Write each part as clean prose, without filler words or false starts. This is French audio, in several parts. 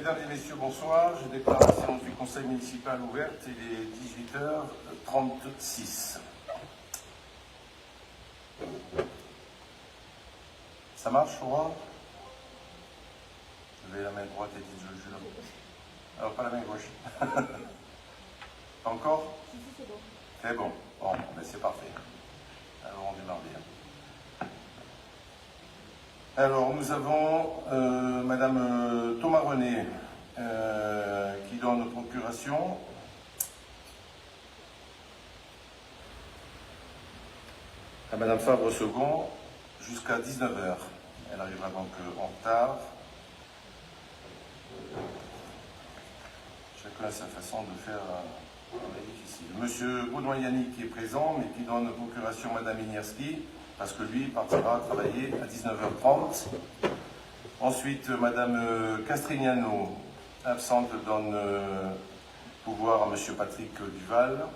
Mesdames et messieurs, bonsoir. Je déclare la séance du Conseil municipal ouverte. Il est 18h36. Ça marche, Laura? Levez la main droite et dites je jure. Alors, pas la main gauche. Pas encore? C'est bon. C'est bon. Bon, ben c'est parfait. Alors, on démarre bien. Alors, nous avons Madame Thomas René qui donne procuration. À Madame Fabre-Second jusqu'à 19h. Elle arrivera donc en retard. Chacun a sa façon de faire un difficile. Monsieur Baudouin Yannick qui est présent, mais qui donne procuration à Madame Inierski, parce que lui partira travailler à 19h30. Ensuite, Madame Castrignano, absente, donne pouvoir à Monsieur Patrick Duval.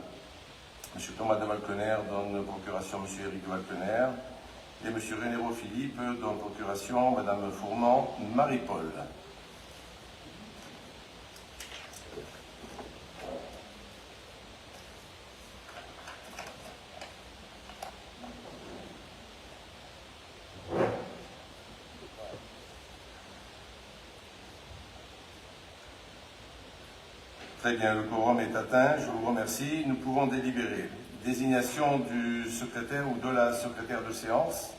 Monsieur Thomas de Valconer donne procuration à Monsieur Éric de Valconer. Et Monsieur René Philippe donne procuration à Madame Fourmand Marie-Paul. Très bien, le quorum est atteint, je vous remercie. Nous pouvons délibérer. Désignation du secrétaire ou de la secrétaire de séance.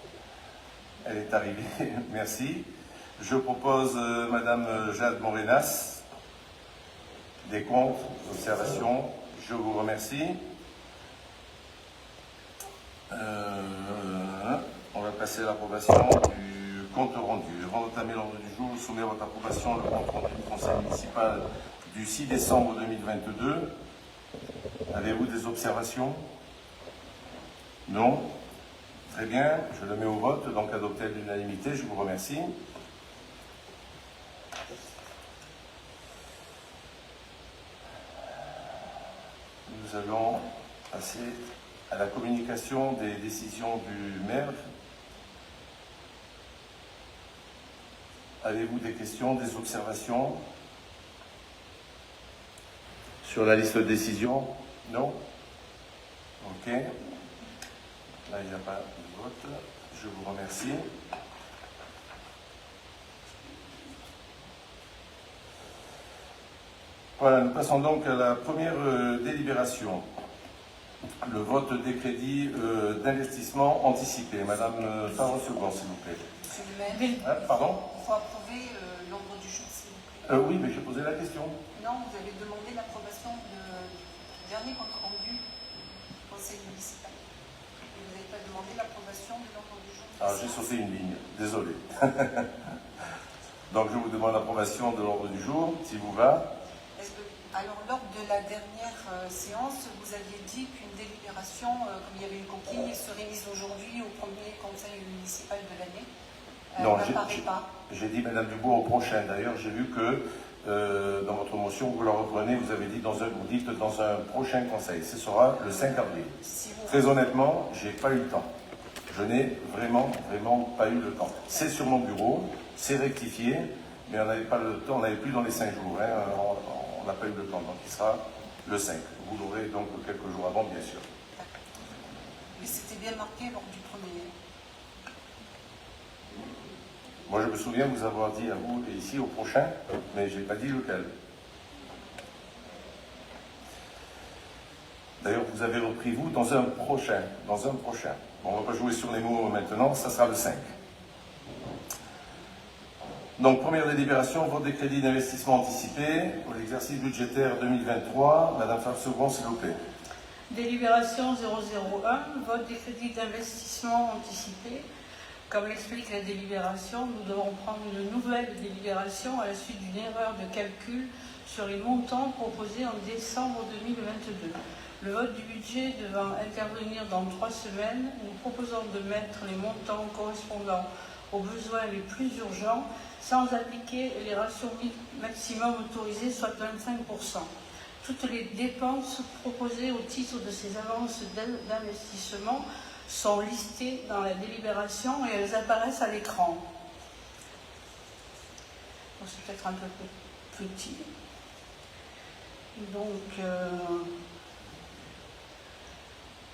Elle est arrivée, merci. Je propose Madame Jade Morenas. Des comptes, observations, je vous remercie. On va passer à l'approbation du compte rendu. Avant d'entamer l'ordre du jour, je soumets à votre approbation le compte rendu du Conseil municipal du 6 décembre 2022. Avez-vous des observations? Non? Très bien, je le mets au vote, donc adopté à l'unanimité, je vous remercie. Nous allons passer à la communication des décisions du maire. Avez-vous des questions, des observations sur la liste de décisions? Non? Ok. Là, il n'y a pas de vote. Je vous remercie. Voilà, nous passons donc à la première délibération. Le vote des crédits d'investissement anticipés. Madame Fabre-Second, s'il vous plaît. Monsieur le maire, pardon? il faut approuver l'ordre du jour, s'il vous plaît. Oui, mais j'ai posé la question. Non, vous avez demandé l'approbation du dernier compte rendu du conseil municipal. Et vous n'avez pas demandé l'approbation de l'ordre du jour. Ah, j'ai sauté une ligne, désolé. Donc je vous demande l'approbation de l'ordre du jour, si vous va. Alors, lors de la dernière séance, vous aviez dit qu'une délibération, comme il y avait une coquille, serait mise aujourd'hui au premier conseil municipal de l'année. Non, n'apparaît pas. J'ai dit, Madame Dubois, au prochain. D'ailleurs, j'ai vu que dans votre motion, vous la reprenez, vous avez dit vous dites dans un prochain conseil. Ce sera le 5 avril. Si vous... Très honnêtement, je n'ai pas eu le temps. Je n'ai vraiment pas eu le temps. C'est sur mon bureau, c'est rectifié, mais on n'avait pas le temps, on n'avait plus dans les 5 jours. Hein, on n'a pas eu le temps, donc il sera le 5. Vous l'aurez donc quelques jours avant, bien sûr. Mais c'était bien marqué lors du premier. Moi, je me souviens vous avoir dit à vous, et ici, au prochain, mais je n'ai pas dit lequel. D'ailleurs, vous avez repris, vous, dans un prochain. Bon, on ne va pas jouer sur les mots maintenant, ça sera le 5. Donc, première délibération, vote des crédits d'investissement anticipés pour l'exercice budgétaire 2023. Madame Fabre-Second, s'il vous plaît. Délibération 001, vote des crédits d'investissement anticipés. Comme l'explique la délibération, nous devons prendre une nouvelle délibération à la suite d'une erreur de calcul sur les montants proposés en décembre 2022. Le vote du budget devant intervenir dans 3 semaines, nous proposons de mettre les montants correspondant aux besoins les plus urgents sans appliquer les ratios maximum autorisés, soit 25%. Toutes les dépenses proposées au titre de ces avances d'investissement sont listées dans la délibération et elles apparaissent à l'écran. C'est peut-être un peu petit. Donc,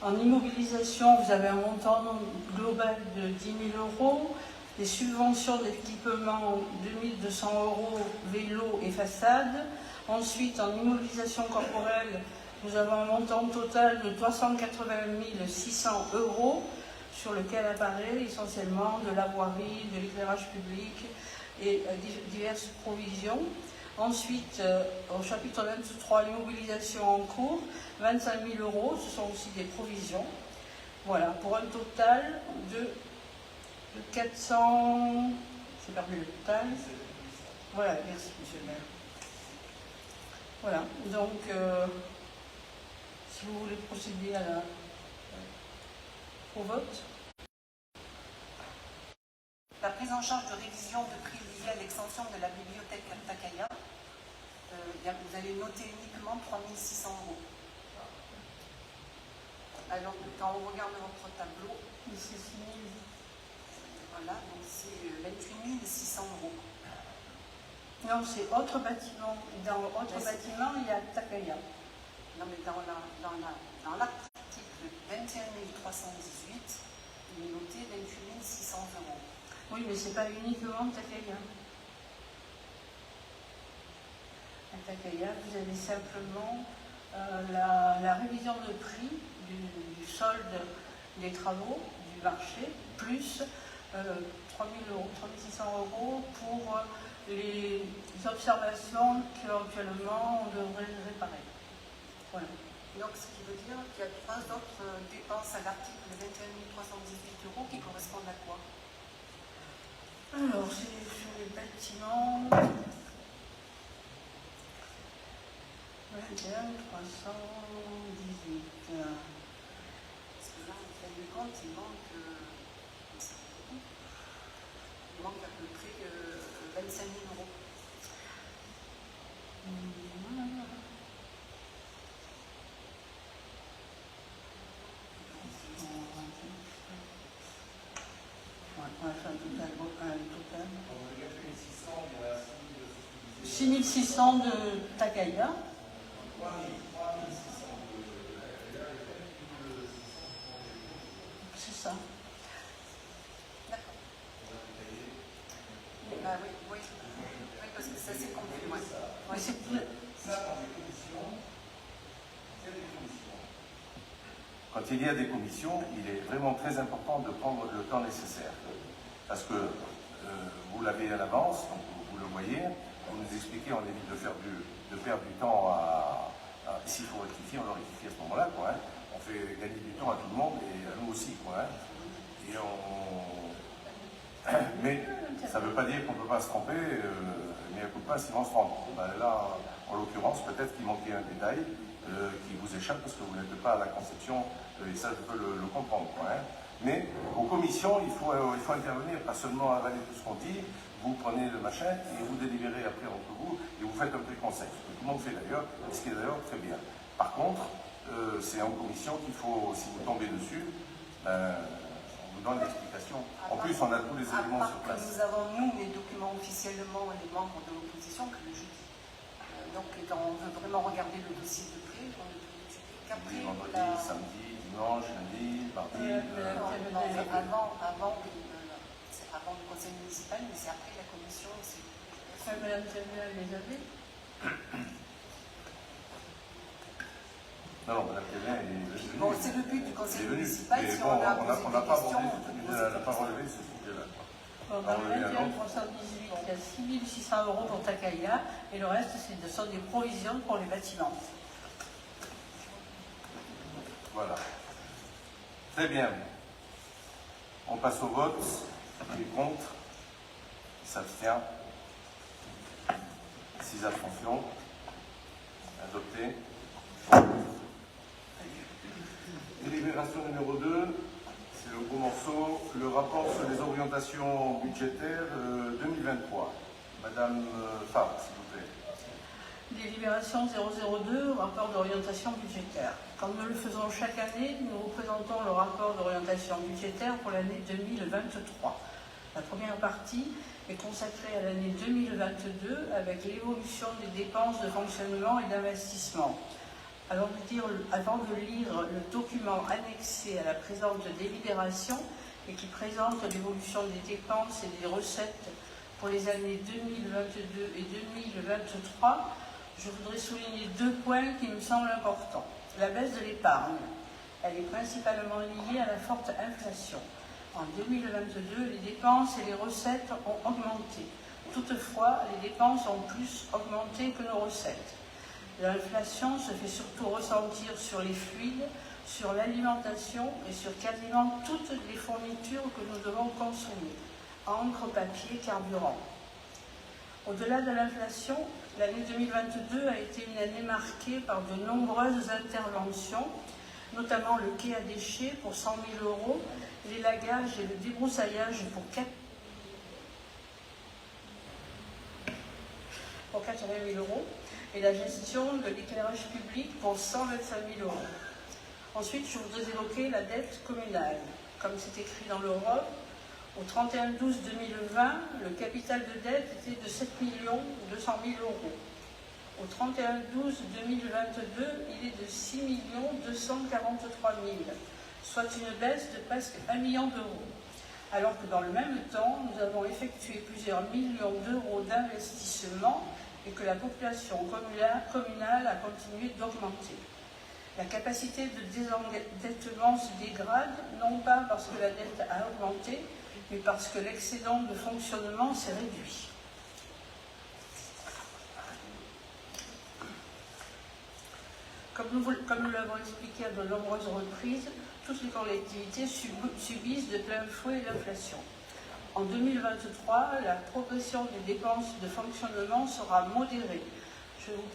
en immobilisation, vous avez un montant global de 10 000 euros. Les subventions d'équipement, 2 200 euros, vélo et façade. Ensuite, en immobilisation corporelle, nous avons un montant total de 380 600 euros, sur lequel apparaît essentiellement de la voirie, de l'éclairage public et diverses provisions. Ensuite, au chapitre 23, l'immobilisation en cours, 25 000 euros, ce sont aussi des provisions. Voilà, pour un total de 400... J'ai perdu le total. Voilà, merci monsieur le maire. Voilà, donc, si vous voulez procéder au vote. La prise en charge de révision de prix liée à l'extension de la bibliothèque Takaya, vous allez noter uniquement 3 600 euros. Alors que quand on regarde votre tableau, voilà, donc c'est 28 600 euros. Non, c'est autre bâtiment. Dans autre bâtiment, il y a Takaya. Non, mais dans l'article 21 318, il est noté 28 600 euros. Oui, mais ce n'est pas uniquement Takaya. À Takaya, vous avez simplement la révision de prix du solde des travaux, du marché, plus 3 600 euros pour les observations qu'éventuellement on devrait réparer. Voilà. Donc, ce qui veut dire qu'il y a 3 autres dépenses à l'article 21 318 euros qui correspondent à quoi? Alors, c'est sur les bâtiments. 21 318. Parce que là, en fin de compte, il manque à peu près 25 000 euros. On va faire un total. 6 600 de Takaya. C'est ça. D'accord. Bah oui, parce que ça c'est compris. Ouais. Mais c'est plus... Quand il y a des commissions, il est vraiment très important de prendre le temps nécessaire. Parce que vous l'avez à l'avance, donc vous le voyez, vous nous expliquez, on évite de perdre du temps s'il faut rectifier, on le rectifie à ce moment-là, quoi. Hein. On fait gagner du temps à tout le monde et à nous aussi, quoi. Hein. Et mais ça ne veut pas dire qu'on ne peut pas se tromper, mais un coup de pain, sinon on se trompe. Ben là, en l'occurrence, peut-être qu'il manquait un détail qui vous échappe parce que vous n'êtes pas à la conception, et ça je peux le comprendre. Quoi, hein. Mais aux commissions, il faut intervenir, pas seulement avaler tout ce qu'on dit, vous prenez le machin et vous délibérez après entre vous et vous faites un préconcept, ce que tout le monde fait d'ailleurs, et ce qui est d'ailleurs très bien. Par contre, c'est en commission qu'il faut, si vous tombez dessus, on vous donne l'explication. En plus, on a tous les éléments sur place. Nous avons, nous, les documents officiellement, les membres de l'opposition, que le jeudi. Donc, quand on veut vraiment regarder le dossier de près, on ne peut l'étudier qu'après. Vendredi, samedi, dimanche, lundi, mardi. Avant le conseil municipal, mais c'est après la commission. Madame Terminal les avait. Non, Madame Thévenin est... Bon, c'est le but du conseil municipal. Mais si bon, on a on n'a pas relevé ce sujet-là. Dans le 21 318, il y a 6 600 euros pour Takaya et le reste, ce sont des provisions pour les bâtiments. Voilà. Très bien. On passe au vote. Qui est contre? Qui s'abstient? 6 abstentions. Adopté. Délibération numéro 2. C'est le gros morceau. Le rapport sur les orientations budgétaires 2023. Madame Favre, s'il vous plaît. Délibération 002, rapport d'orientation budgétaire. Comme nous le faisons chaque année, nous vous présentons le rapport d'orientation budgétaire pour l'année 2023. La première partie est consacrée à l'année 2022 avec l'évolution des dépenses de fonctionnement et d'investissement. Avant de lire le document annexé à la présente délibération et qui présente l'évolution des dépenses et des recettes pour les années 2022 et 2023, je voudrais souligner deux points qui me semblent importants. La baisse de l'épargne, elle est principalement liée à la forte inflation. En 2022, les dépenses et les recettes ont augmenté. Toutefois, les dépenses ont plus augmenté que nos recettes. L'inflation se fait surtout ressentir sur les fluides, sur l'alimentation et sur quasiment toutes les fournitures que nous devons consommer, encre, papier, carburant. Au-delà de l'inflation, l'année 2022 a été une année marquée par de nombreuses interventions, notamment le quai à déchets pour 100 000 €, l'élagage et le débroussaillage pour 80 000 € et la gestion de l'éclairage public pour 125 000 €. Ensuite, je voudrais évoquer la dette communale. Comme c'est écrit dans l'Europe, au 31/12/2020, le capital de dette était de 7 200 000 €. Au 31/12/2022, il est de 6 243 000 €, soit une baisse de presque 1 million d'euros. Alors que dans le même temps, nous avons effectué plusieurs millions d'euros d'investissement et que la population communale a continué d'augmenter. La capacité de désendettement se dégrade, non pas parce que la dette a augmenté, mais parce que l'excédent de fonctionnement s'est réduit. Comme nous l'avons expliqué à de nombreuses reprises, toutes les collectivités subissent de plein fouet l'inflation. En 2023, la progression des dépenses de fonctionnement sera modérée. Je vous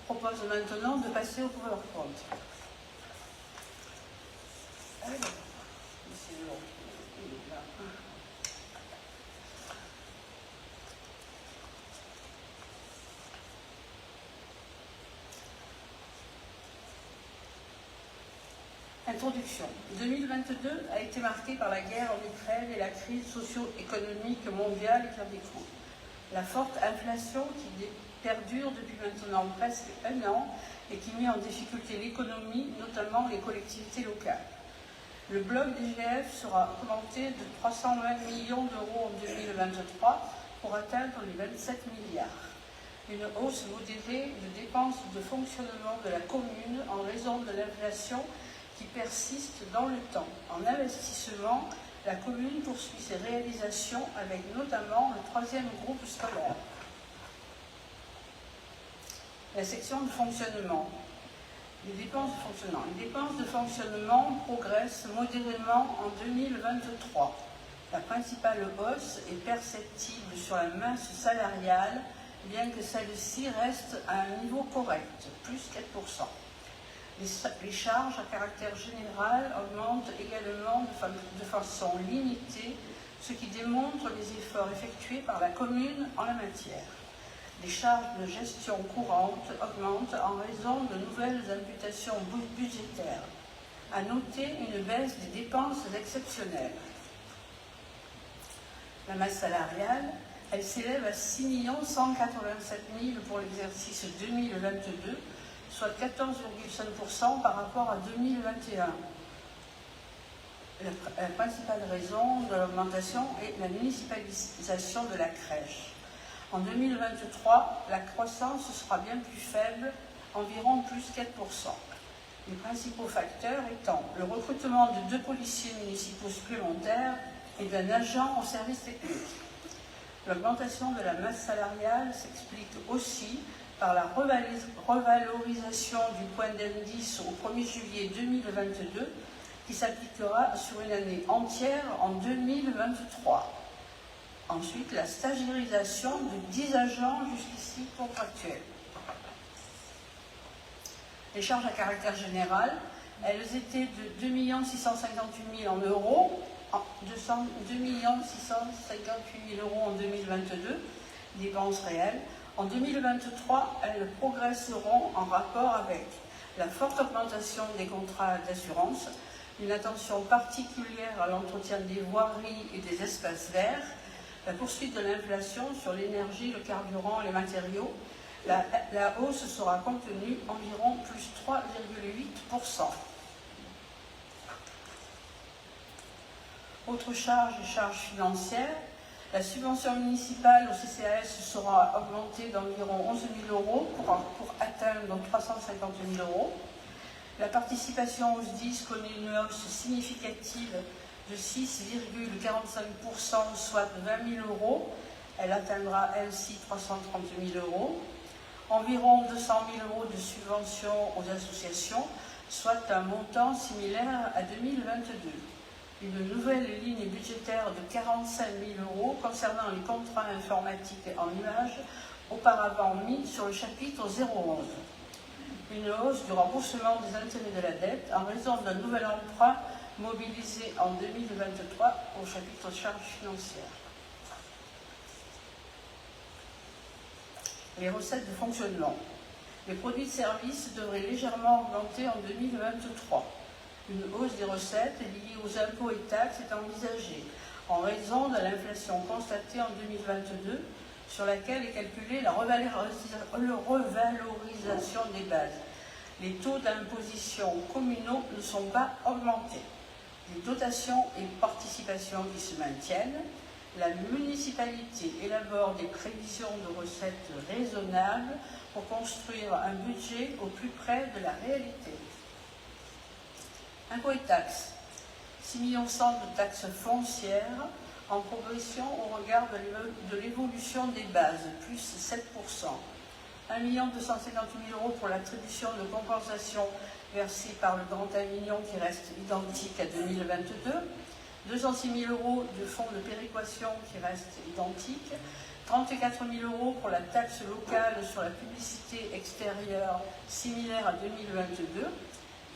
propose maintenant de passer au PowerPoint. Introduction. 2022 a été marqué par la guerre en Ukraine et la crise socio-économique mondiale qui en découle. La forte inflation qui perdure depuis maintenant presque un an et qui met en difficulté l'économie, notamment les collectivités locales. Le bloc DGF sera augmenté de 320 millions d'euros en 2023 pour atteindre les 27 milliards. Une hausse modérée de dépenses de fonctionnement de la commune en raison de l'inflation qui persiste dans le temps. En investissement, la commune poursuit ses réalisations avec notamment le 3e groupe scolaire. La section de fonctionnement. Les dépenses de fonctionnement progressent modérément en 2023. La principale hausse est perceptible sur la masse salariale, bien que celle-ci reste à un niveau correct, plus 4%. Les charges à caractère général augmentent également de façon limitée, ce qui démontre les efforts effectués par la commune en la matière. Les charges de gestion courante augmentent en raison de nouvelles imputations budgétaires. À noter une baisse des dépenses exceptionnelles. La masse salariale, elle s'élève à 6 187 000 pour l'exercice 2022, soit 14,5% par rapport à 2021. La principale raison de l'augmentation est la municipalisation de la crèche. En 2023, la croissance sera bien plus faible, environ plus 4%. Les principaux facteurs étant le recrutement de 2 policiers municipaux supplémentaires et d'un agent au service technique. L'augmentation de la masse salariale s'explique aussi par la revalorisation du point d'indice au 1er juillet 2022 qui s'appliquera sur une année entière en 2023. Ensuite, la stagiairisation de 10 agents jusqu'ici contractuels. Les charges à caractère général, elles étaient de 2 658 000 en euros, 2 658 000 euros en 2022, dépenses réelles. En 2023, elles progresseront en rapport avec la forte augmentation des contrats d'assurance, une attention particulière à l'entretien des voiries et des espaces verts, la poursuite de l'inflation sur l'énergie, le carburant, les matériaux. La hausse sera contenue environ plus 3,8%. Autre charge financière, la subvention municipale au CCAS sera augmentée d'environ 11 000 € pour atteindre 350 000 €. La participation au SDIS connaît une hausse significative de 6,45%, soit 20 000 €. Elle atteindra ainsi 330 000 €. Environ 200 000 € de subventions aux associations, soit un montant similaire à 2022. Une nouvelle ligne budgétaire de 45 000 € concernant les contrats informatiques en nuage, auparavant mis sur le chapitre 011. Une hausse du remboursement des intérêts de la dette en raison d'un nouvel emprunt mobilisé en 2023 au chapitre charges financières. Les recettes de fonctionnement. Les produits de services devraient légèrement augmenter en 2023. Une hausse des recettes liées aux impôts et taxes est envisagée en raison de l'inflation constatée en 2022, sur laquelle est calculée la revalorisation des bases. Les taux d'imposition communaux ne sont pas augmentés. Les dotations et participations qui se maintiennent. La municipalité élabore des prévisions de recettes raisonnables pour construire un budget au plus près de la réalité. Impôts et taxes. 6,1 millions de taxes foncières en progression au regard de l'évolution des bases, plus 7%. 1 250 000 € pour l'attribution de compensation versée par le Grand Avignon qui reste identique à 2022. 206 000 € de fonds de péréquation qui reste identique. 34 000 € pour la taxe locale sur la publicité extérieure similaire à 2022.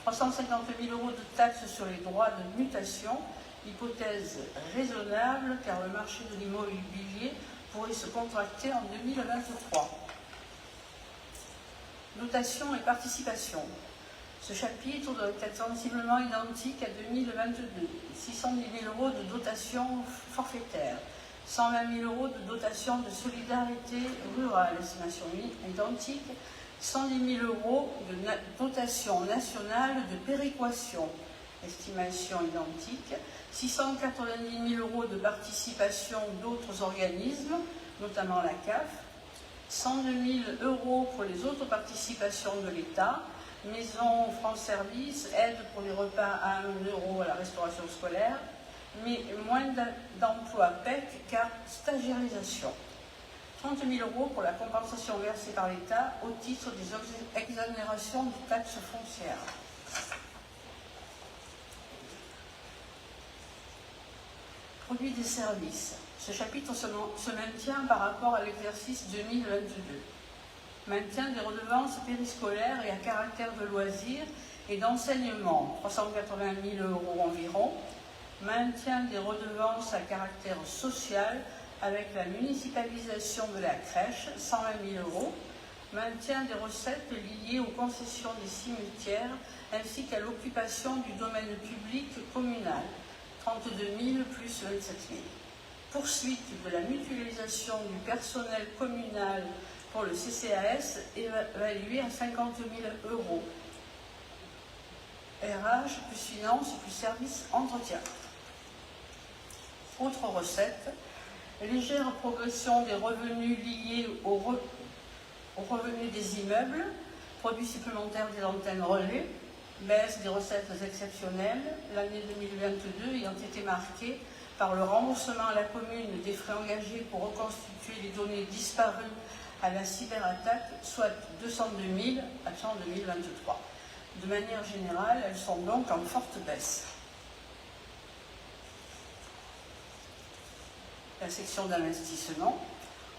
350 000 € de taxes sur les droits de mutation, hypothèse raisonnable car le marché de l'immobilier pourrait se contracter en 2023. Dotation et participation. Ce chapitre doit être sensiblement identique à 2022. 610 000 € de dotation forfaitaire, 120 000 € de dotation de solidarité rurale, estimation identique, 110 000 € de dotation nationale de péréquation, estimation identique, 690 000 € de participation d'autres organismes, notamment la CAF, 102 000 € pour les autres participations de l'État, Maison France Service, aide pour les repas à 1 € à la restauration scolaire, mais moins d'emplois PEC car stagiarisation. 30 000 € pour la compensation versée par l'État au titre des exonérations de taxes foncières. Produits des services. Ce chapitre se maintient par rapport à l'exercice 2022. Maintien des redevances périscolaires et à caractère de loisirs et d'enseignement, 380 000 € environ. Maintien des redevances à caractère social avec la municipalisation de la crèche, 120 000 €. Maintien des recettes liées aux concessions des cimetières ainsi qu'à l'occupation du domaine public communal, 32 000 plus 27 000. Poursuite de la mutualisation du personnel communal pour le CCAS évalué à 50 000 €. RH plus finance plus service entretien. Autres recettes. Légère progression des revenus liés aux revenus des immeubles, produits supplémentaires des antennes relais, baisse des recettes exceptionnelles, l'année 2022 ayant été marquée par le remboursement à la commune des frais engagés pour reconstituer les données disparues à la cyberattaque, soit 202 000 en 2023. De manière générale, elles sont donc en forte baisse. La section d'investissement.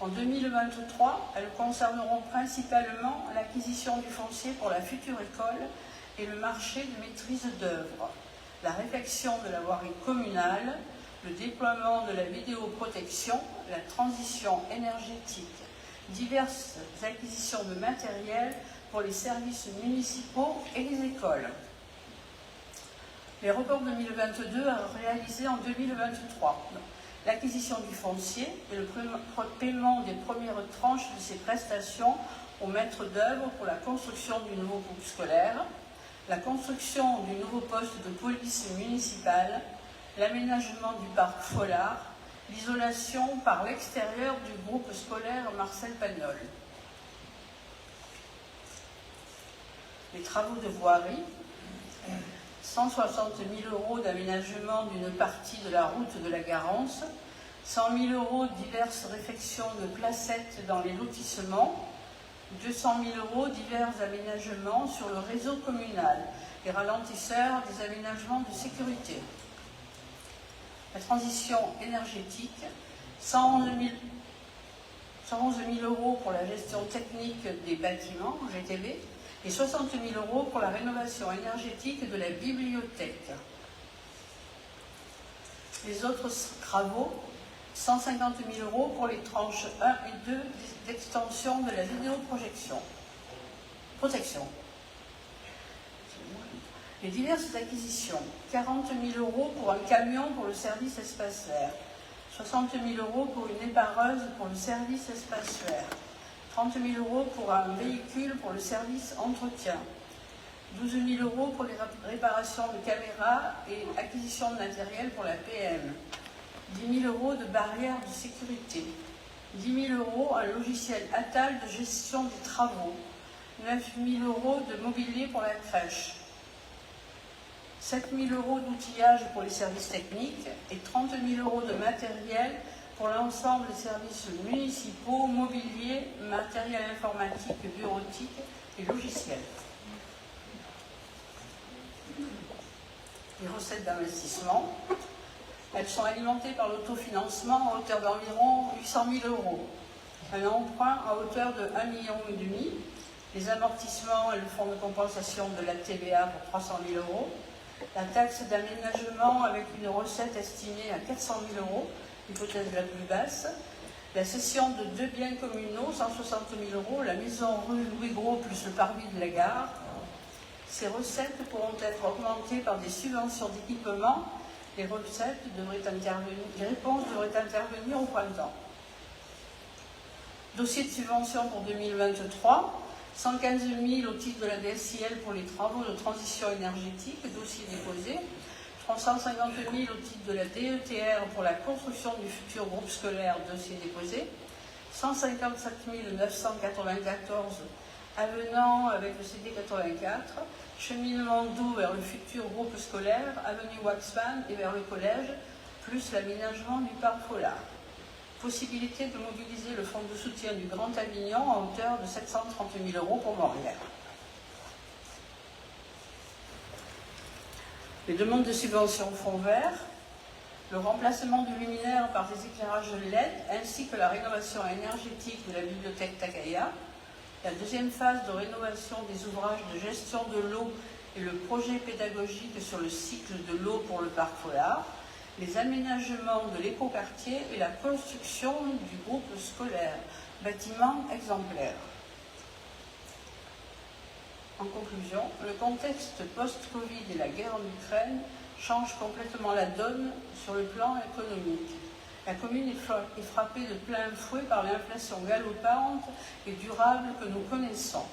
En 2023, elles concerneront principalement l'acquisition du foncier pour la future école et le marché de maîtrise d'œuvre, la réfection de la voirie communale, le déploiement de la vidéoprotection, la transition énergétique, diverses acquisitions de matériel pour les services municipaux et les écoles. Les reports 2022 a réalisé en 2023 l'acquisition du foncier et le paiement des premières tranches de ces prestations au maître d'œuvre pour la construction du nouveau groupe scolaire, la construction du nouveau poste de police municipale, l'aménagement du parc Follard, l'isolation par l'extérieur du groupe scolaire Marcel Pagnol. Les travaux de voirie, 160 000 € d'aménagement d'une partie de la route de la Garance, 100 000 € diverses réfections de placettes dans les lotissements, 200 000 € divers aménagements sur le réseau communal, les ralentisseurs des aménagements de sécurité. La transition énergétique, 111 000 € pour la gestion technique des bâtiments, GTB, et 60 000 € pour la rénovation énergétique de la bibliothèque. Les autres travaux, 150 000 € pour les tranches 1 et 2 d'extension de la vidéoprojection. Les diverses acquisitions, 40 000 € pour un camion pour le service espace vert, 60 000 € pour une épareuse pour le service espace vert, 30 000 € pour un véhicule pour le service entretien, 12 000 € pour les réparations de caméras et acquisition de matériel pour la PM, 10 000 € de barrières de sécurité, 10 000 € un logiciel ATAL de gestion des travaux, 9 000 € de mobilier pour la crèche, 7 000 € d'outillage pour les services techniques et 30 000 € de matériel pour l'ensemble des services municipaux, mobilier, matériel informatique, bureautique et logiciel. Les recettes d'investissement, elles sont alimentées par l'autofinancement à hauteur d'environ 800 000 €, un emprunt à hauteur de 1,5 million, les amortissements et le fonds de compensation de la TVA pour 300 000 €, la taxe d'aménagement avec une recette estimée à 400 000 €, hypothèse la plus basse, la cession de 2 biens communaux, 160 000 €, la maison rue Louis Gros plus le parvis de la gare. Ces recettes pourront être augmentées par des subventions d'équipement. Les réponses devraient intervenir au printemps. Dossier de subvention pour 2023, 115 000 au titre de la DSIL pour les travaux de transition énergétique, dossier déposé, 350 000 au titre de la DETR pour la construction du futur groupe scolaire, dossier déposé, 157 994 avenant avec le CD 84, cheminement d'eau vers le futur groupe scolaire, avenue Waxman et vers le collège, plus l'aménagement du parc Follard. Possibilité de mobiliser le fonds de soutien du Grand Avignon à hauteur de 730 000 € pour Montréal. Les demandes de subvention fonds vert, le remplacement du luminaire par des éclairages LED ainsi que la rénovation énergétique de la bibliothèque Takaya, la deuxième phase de rénovation des ouvrages de gestion de l'eau et le projet pédagogique sur le cycle de l'eau pour le parc Follard, les aménagements de l'écoquartier et la construction du groupe scolaire, bâtiment exemplaire. En conclusion, le contexte post-Covid et la guerre en Ukraine changent complètement la donne sur le plan économique. La commune est frappée de plein fouet par l'inflation galopante et durable que nous connaissons.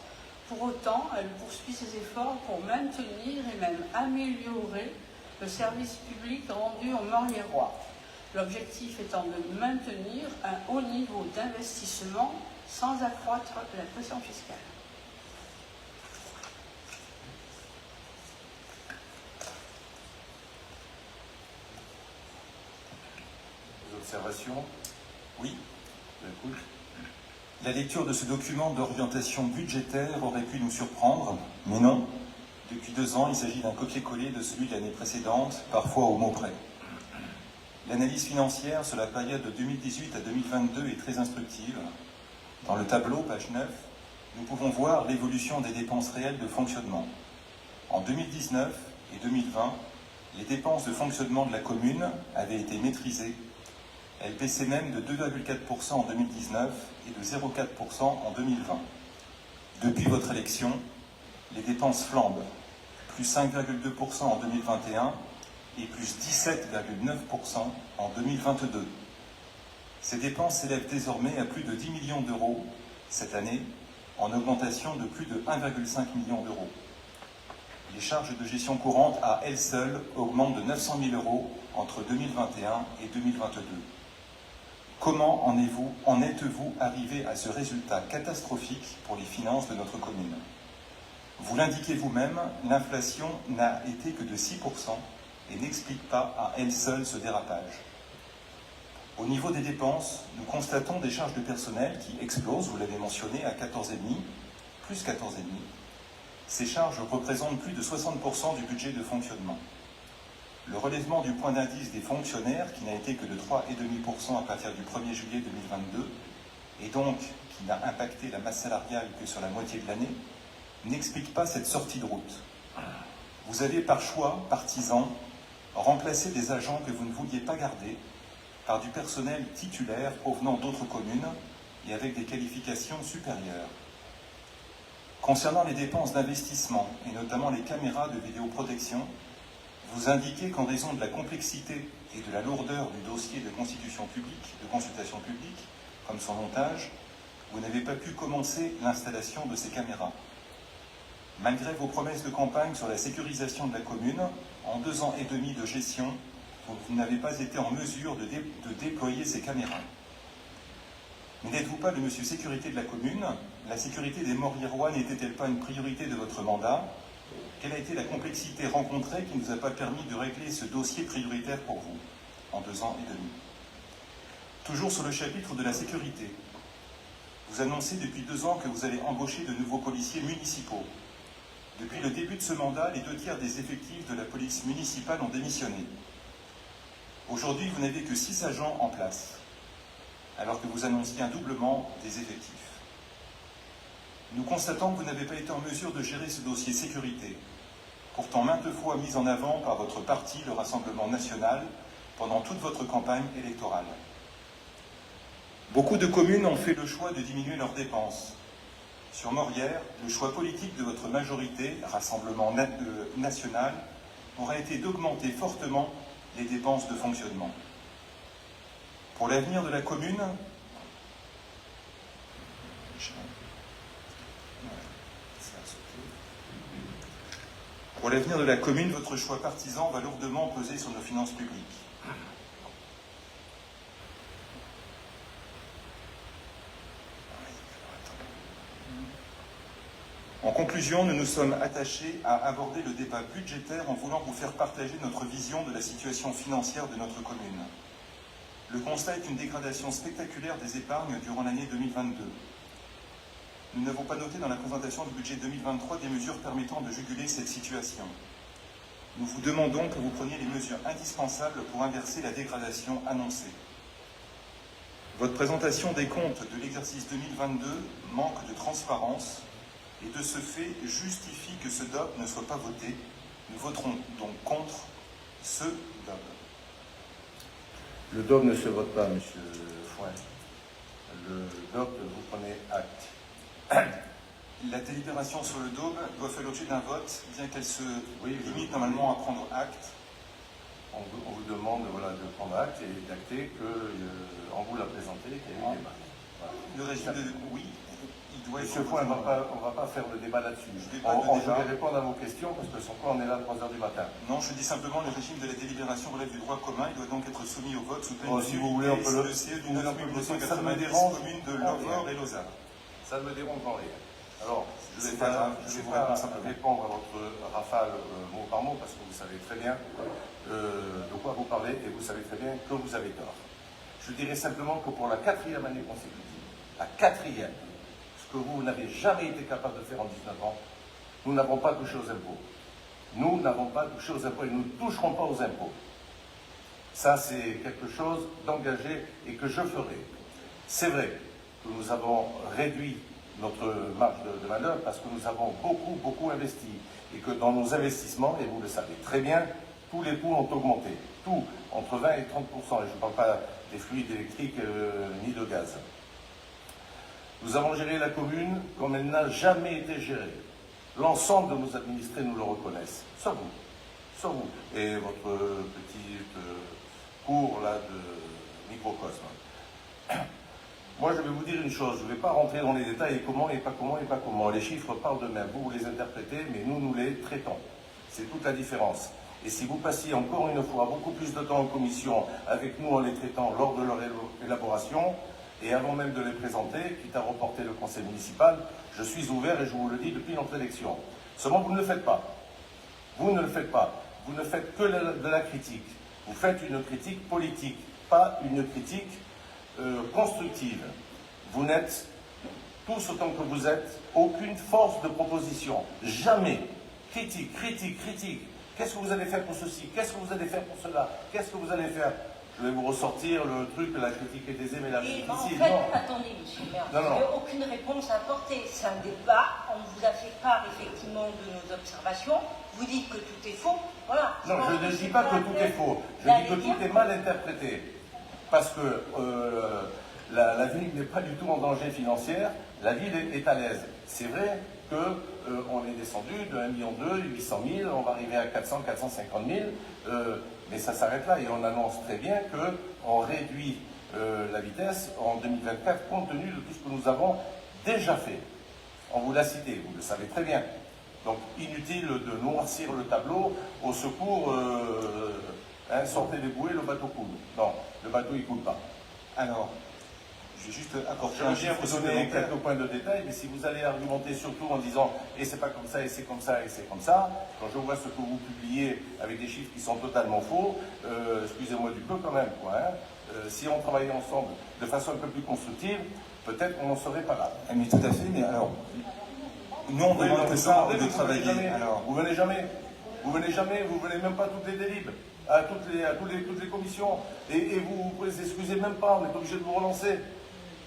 Pour autant, elle poursuit ses efforts pour maintenir et même améliorer le service public rendu aux Morliérois. L'objectif étant de maintenir un haut niveau d'investissement sans accroître la pression fiscale. Observations? Oui. J'écoute. La lecture de ce document d'orientation budgétaire aurait pu nous surprendre, mais non. Depuis 2 ans, il s'agit d'un copier-coller de celui de l'année précédente, parfois au mot près. L'analyse financière sur la période de 2018 à 2022 est très instructive. Dans le tableau, page 9, nous pouvons voir l'évolution des dépenses réelles de fonctionnement. En 2019 et 2020, les dépenses de fonctionnement de la commune avaient été maîtrisées. Elles baissaient même de 2,4% en 2019 et de 0,4% en 2020. Depuis votre élection, les dépenses flambent. plus 5,2% en 2021 et plus 17,9% en 2022. Ces dépenses s'élèvent désormais à plus de 10 millions d'euros cette année, en augmentation de plus de 1,5 million d'euros. Les charges de gestion courante à elles seules augmentent de 900 000 euros entre 2021 et 2022. Comment en êtes-vous arrivé à ce résultat catastrophique pour les finances de notre commune? Vous l'indiquez vous-même, l'inflation n'a été que de 6% et n'explique pas à elle seule ce dérapage. Au niveau des dépenses, nous constatons des charges de personnel qui explosent, vous l'avez mentionné, à 14,5, plus 14,5. Ces charges représentent plus de 60% du budget de fonctionnement. Le relèvement du point d'indice des fonctionnaires, qui n'a été que de 3,5% à partir du 1er juillet 2022, et donc qui n'a impacté la masse salariale que sur la moitié de l'année, n'explique pas cette sortie de route. Vous avez par choix partisan remplacé des agents que vous ne vouliez pas garder par du personnel titulaire provenant d'autres communes et avec des qualifications supérieures. Concernant les dépenses d'investissement, et notamment les caméras de vidéoprotection, vous indiquez qu'en raison de la complexité et de la lourdeur du dossier de consultation publique, comme son montage, vous n'avez pas pu commencer l'installation de ces caméras. Malgré vos promesses de campagne sur la sécurisation de la commune, en 2 ans et demi de gestion, vous n'avez pas été en mesure de déployer ces caméras. Mais n'êtes-vous pas le monsieur sécurité de la commune? La sécurité des Morliérois n'était-elle pas une priorité de votre mandat? Quelle a été la complexité rencontrée qui ne vous a pas permis de régler ce dossier prioritaire pour vous, en 2 ans et demi? Toujours sur le chapitre de la sécurité, vous annoncez depuis 2 ans que vous allez embaucher de nouveaux policiers municipaux. Depuis le début de ce mandat, les 2/3 des effectifs de la police municipale ont démissionné. Aujourd'hui, vous n'avez que 6 agents en place, alors que vous annonciez un doublement des effectifs. Nous constatons que vous n'avez pas été en mesure de gérer ce dossier sécurité, pourtant maintes fois mis en avant par votre parti, le Rassemblement national, pendant toute votre campagne électorale. Beaucoup de communes ont fait le choix de diminuer leurs dépenses. Sur Morières, le choix politique de votre majorité, Rassemblement national, aurait été d'augmenter fortement les dépenses de fonctionnement. Pour l'avenir de la commune, votre choix partisan va lourdement peser sur nos finances publiques. En conclusion, nous nous sommes attachés à aborder le débat budgétaire en voulant vous faire partager notre vision de la situation financière de notre commune. Le constat est une dégradation spectaculaire des épargnes durant l'année 2022. Nous n'avons pas noté dans la présentation du budget 2023 des mesures permettant de juguler cette situation. Nous vous demandons que vous preniez les mesures indispensables pour inverser la dégradation annoncée. Votre présentation des comptes de l'exercice 2022 manque de transparence et de ce fait justifie que ce DOP ne soit pas voté. Nous voterons donc contre ce DOP. Le DOP ne se vote pas, monsieur Fouin. Le DOP, vous prenez acte. La délibération sur le DOP doit faire l'objet d'un vote, bien qu'elle se limite normalement à prendre acte. On vous demande de prendre acte et d'acter qu'on vous l'a présenté, qu'il y a eu débat. Voilà. Le régime de... Oui, il doit Monsieur être... Fouin, on ne va pas faire le débat là-dessus. Je vais répondre à vos questions parce que son quoi on est là à 3h du matin. Non, je dis simplement le régime de la délibération relève du droit commun. Il doit donc être soumis au vote sous peine de Si vous voulez, on peut le... CE du 9 Ça me 1990, dérange. commune de Lovor et Lausanne. Ça ne me dérange en rien. Alors, je ne vais C'est pas grave, pas je vous réponds simplement. répondre à votre rafale mot par mot parce que vous savez très bien de quoi vous parlez et vous savez très bien que vous avez tort. Je dirais simplement que pour la 4e année consécutive, la 4e, ce que vous n'avez jamais été capable de faire en 19 ans, nous n'avons pas touché aux impôts. Nous n'avons pas touché aux impôts et nous ne toucherons pas aux impôts. Ça, c'est quelque chose d'engagé et que je ferai. C'est vrai que nous avons réduit notre marge de manœuvre parce que nous avons beaucoup investi et que dans nos investissements, et vous le savez très bien, tous les coûts ont augmenté. Tout, entre 20 et 30%. Et je ne parle pas des fluides électriques ni de gaz. Nous avons géré la commune comme elle n'a jamais été gérée. L'ensemble de nos administrés nous le reconnaissent, sauf vous. Sauf vous. Et votre petite cour là, de microcosme. Moi, je vais vous dire une chose, je ne vais pas rentrer dans les détails et comment, et pas comment, et pas comment. Les chiffres parlent d'eux-mêmes, vous les interprétez, mais nous les traitons. C'est toute la différence. Et si vous passiez encore une fois beaucoup plus de temps en commission avec nous en les traitant lors de leur élaboration, et avant même de les présenter, quitte à reporter le conseil municipal, je suis ouvert et je vous le dis depuis notre élection. Seulement, vous ne le faites pas. Vous ne le faites pas. Vous ne faites que de la critique. Vous faites une critique politique, pas une critique constructive. Vous n'êtes, tous autant que vous êtes, aucune force de proposition. Jamais. Critique, critique, critique. Qu'est-ce que vous allez faire pour ceci? Qu'est-ce que vous allez faire pour cela? Qu'est-ce que vous allez faire? Je vais vous ressortir le truc, la critique est aisée, mais la critique ici, en fait, non. attendez, monsieur le maire, Non, vous non. n'avez aucune réponse à apporter. C'est un débat, on vous a fait part effectivement de nos observations. Vous dites que tout est faux. Voilà. Non, je ne dis pas que tout est faux. Je dis que tout est mal interprété. Parce que la ville n'est pas du tout en danger financier, la ville est à l'aise. C'est vrai qu'on est descendu de 1,2 million, 800 000, on va arriver à 400, 450 000, mais ça s'arrête là et on annonce très bien qu'on réduit la vitesse en 2024 compte tenu de tout ce que nous avons déjà fait. On vous l'a cité, vous le savez très bien. Donc inutile de noircir le tableau, au secours, sortez les bouées, le bateau coule. Non, le bateau il coule pas. Alors, je vais juste apporter Je un viens chiffre vous donner supplémentaire. quelques points de détail, mais si vous allez argumenter surtout en disant et c'est pas comme ça, et c'est comme ça, et c'est comme ça, quand je vois ce que vous publiez avec des chiffres qui sont totalement faux, excusez-moi du peu quand même, quoi. Si on travaillait ensemble de façon un peu plus constructive, peut-être qu'on n'en serait pas là. Mais tout à fait, mais alors, nous on Oui, demande non, que vous ça, demandez, de vous travailler. venez jamais. Alors, Vous venez jamais. Vous venez jamais, vous venez même pas à toutes les délibes, à toutes les commissions. Et vous ne vous excusez même pas, on est obligé de vous relancer.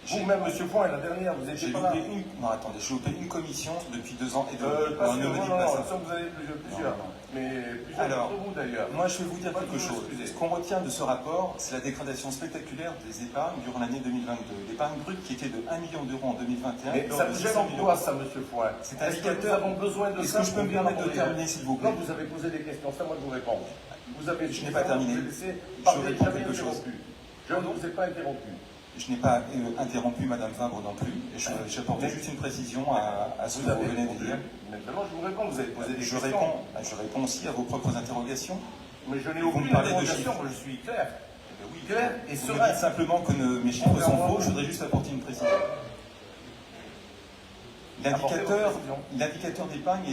Vous-même, monsieur Foin, la dernière, vous j'ai étiez pas là. loupé une... Non, attendez, j'ai loupé une commission depuis 2 ans et demi. Pas Alors, sûr, ne me non, dites non, pas non, ça. je sens que vous avez plusieurs. Non, non. Mais plusieurs Alors, d'entre vous d'ailleurs. Moi, je vais vous dire Pas quelque toujours chose. excusé. Ce qu'on retient de ce rapport, c'est la dégradation spectaculaire des épargnes durant l'année 2022. L'épargne brute qui était de 1 million d'euros en 2021. Mais ça vous gêne en quoi, ça, monsieur Foin? C'est Est-ce que nous avons besoin de Est-ce ça que je peux me pour bien permettre de aborder? terminer, s'il vous plaît? Non, vous avez posé des questions, c'est à moi de vous répondre. Vous avez Je n'ai pas terminé. Vous avez laissé Je parler, réponds jamais quelque chose. interrompu. Je ne vous ai pas interrompu. Je n'ai pas interrompu Madame Fabre non plus. Et j'apportais juste une précision à ce que vous avez venez de répondu. dire. Maintenant, je vous réponds. Vous avez posé des Je questions. réponds aussi à vos propres interrogations. Mais je n'ai Vous aucune me parlez de interrogation. chiffres. Moi, je suis clair. Eh bien oui, Clair et vous me serein. dites simplement que mes chiffres sont faux. Je voudrais juste apporter une précision. L'indicateur d'épargne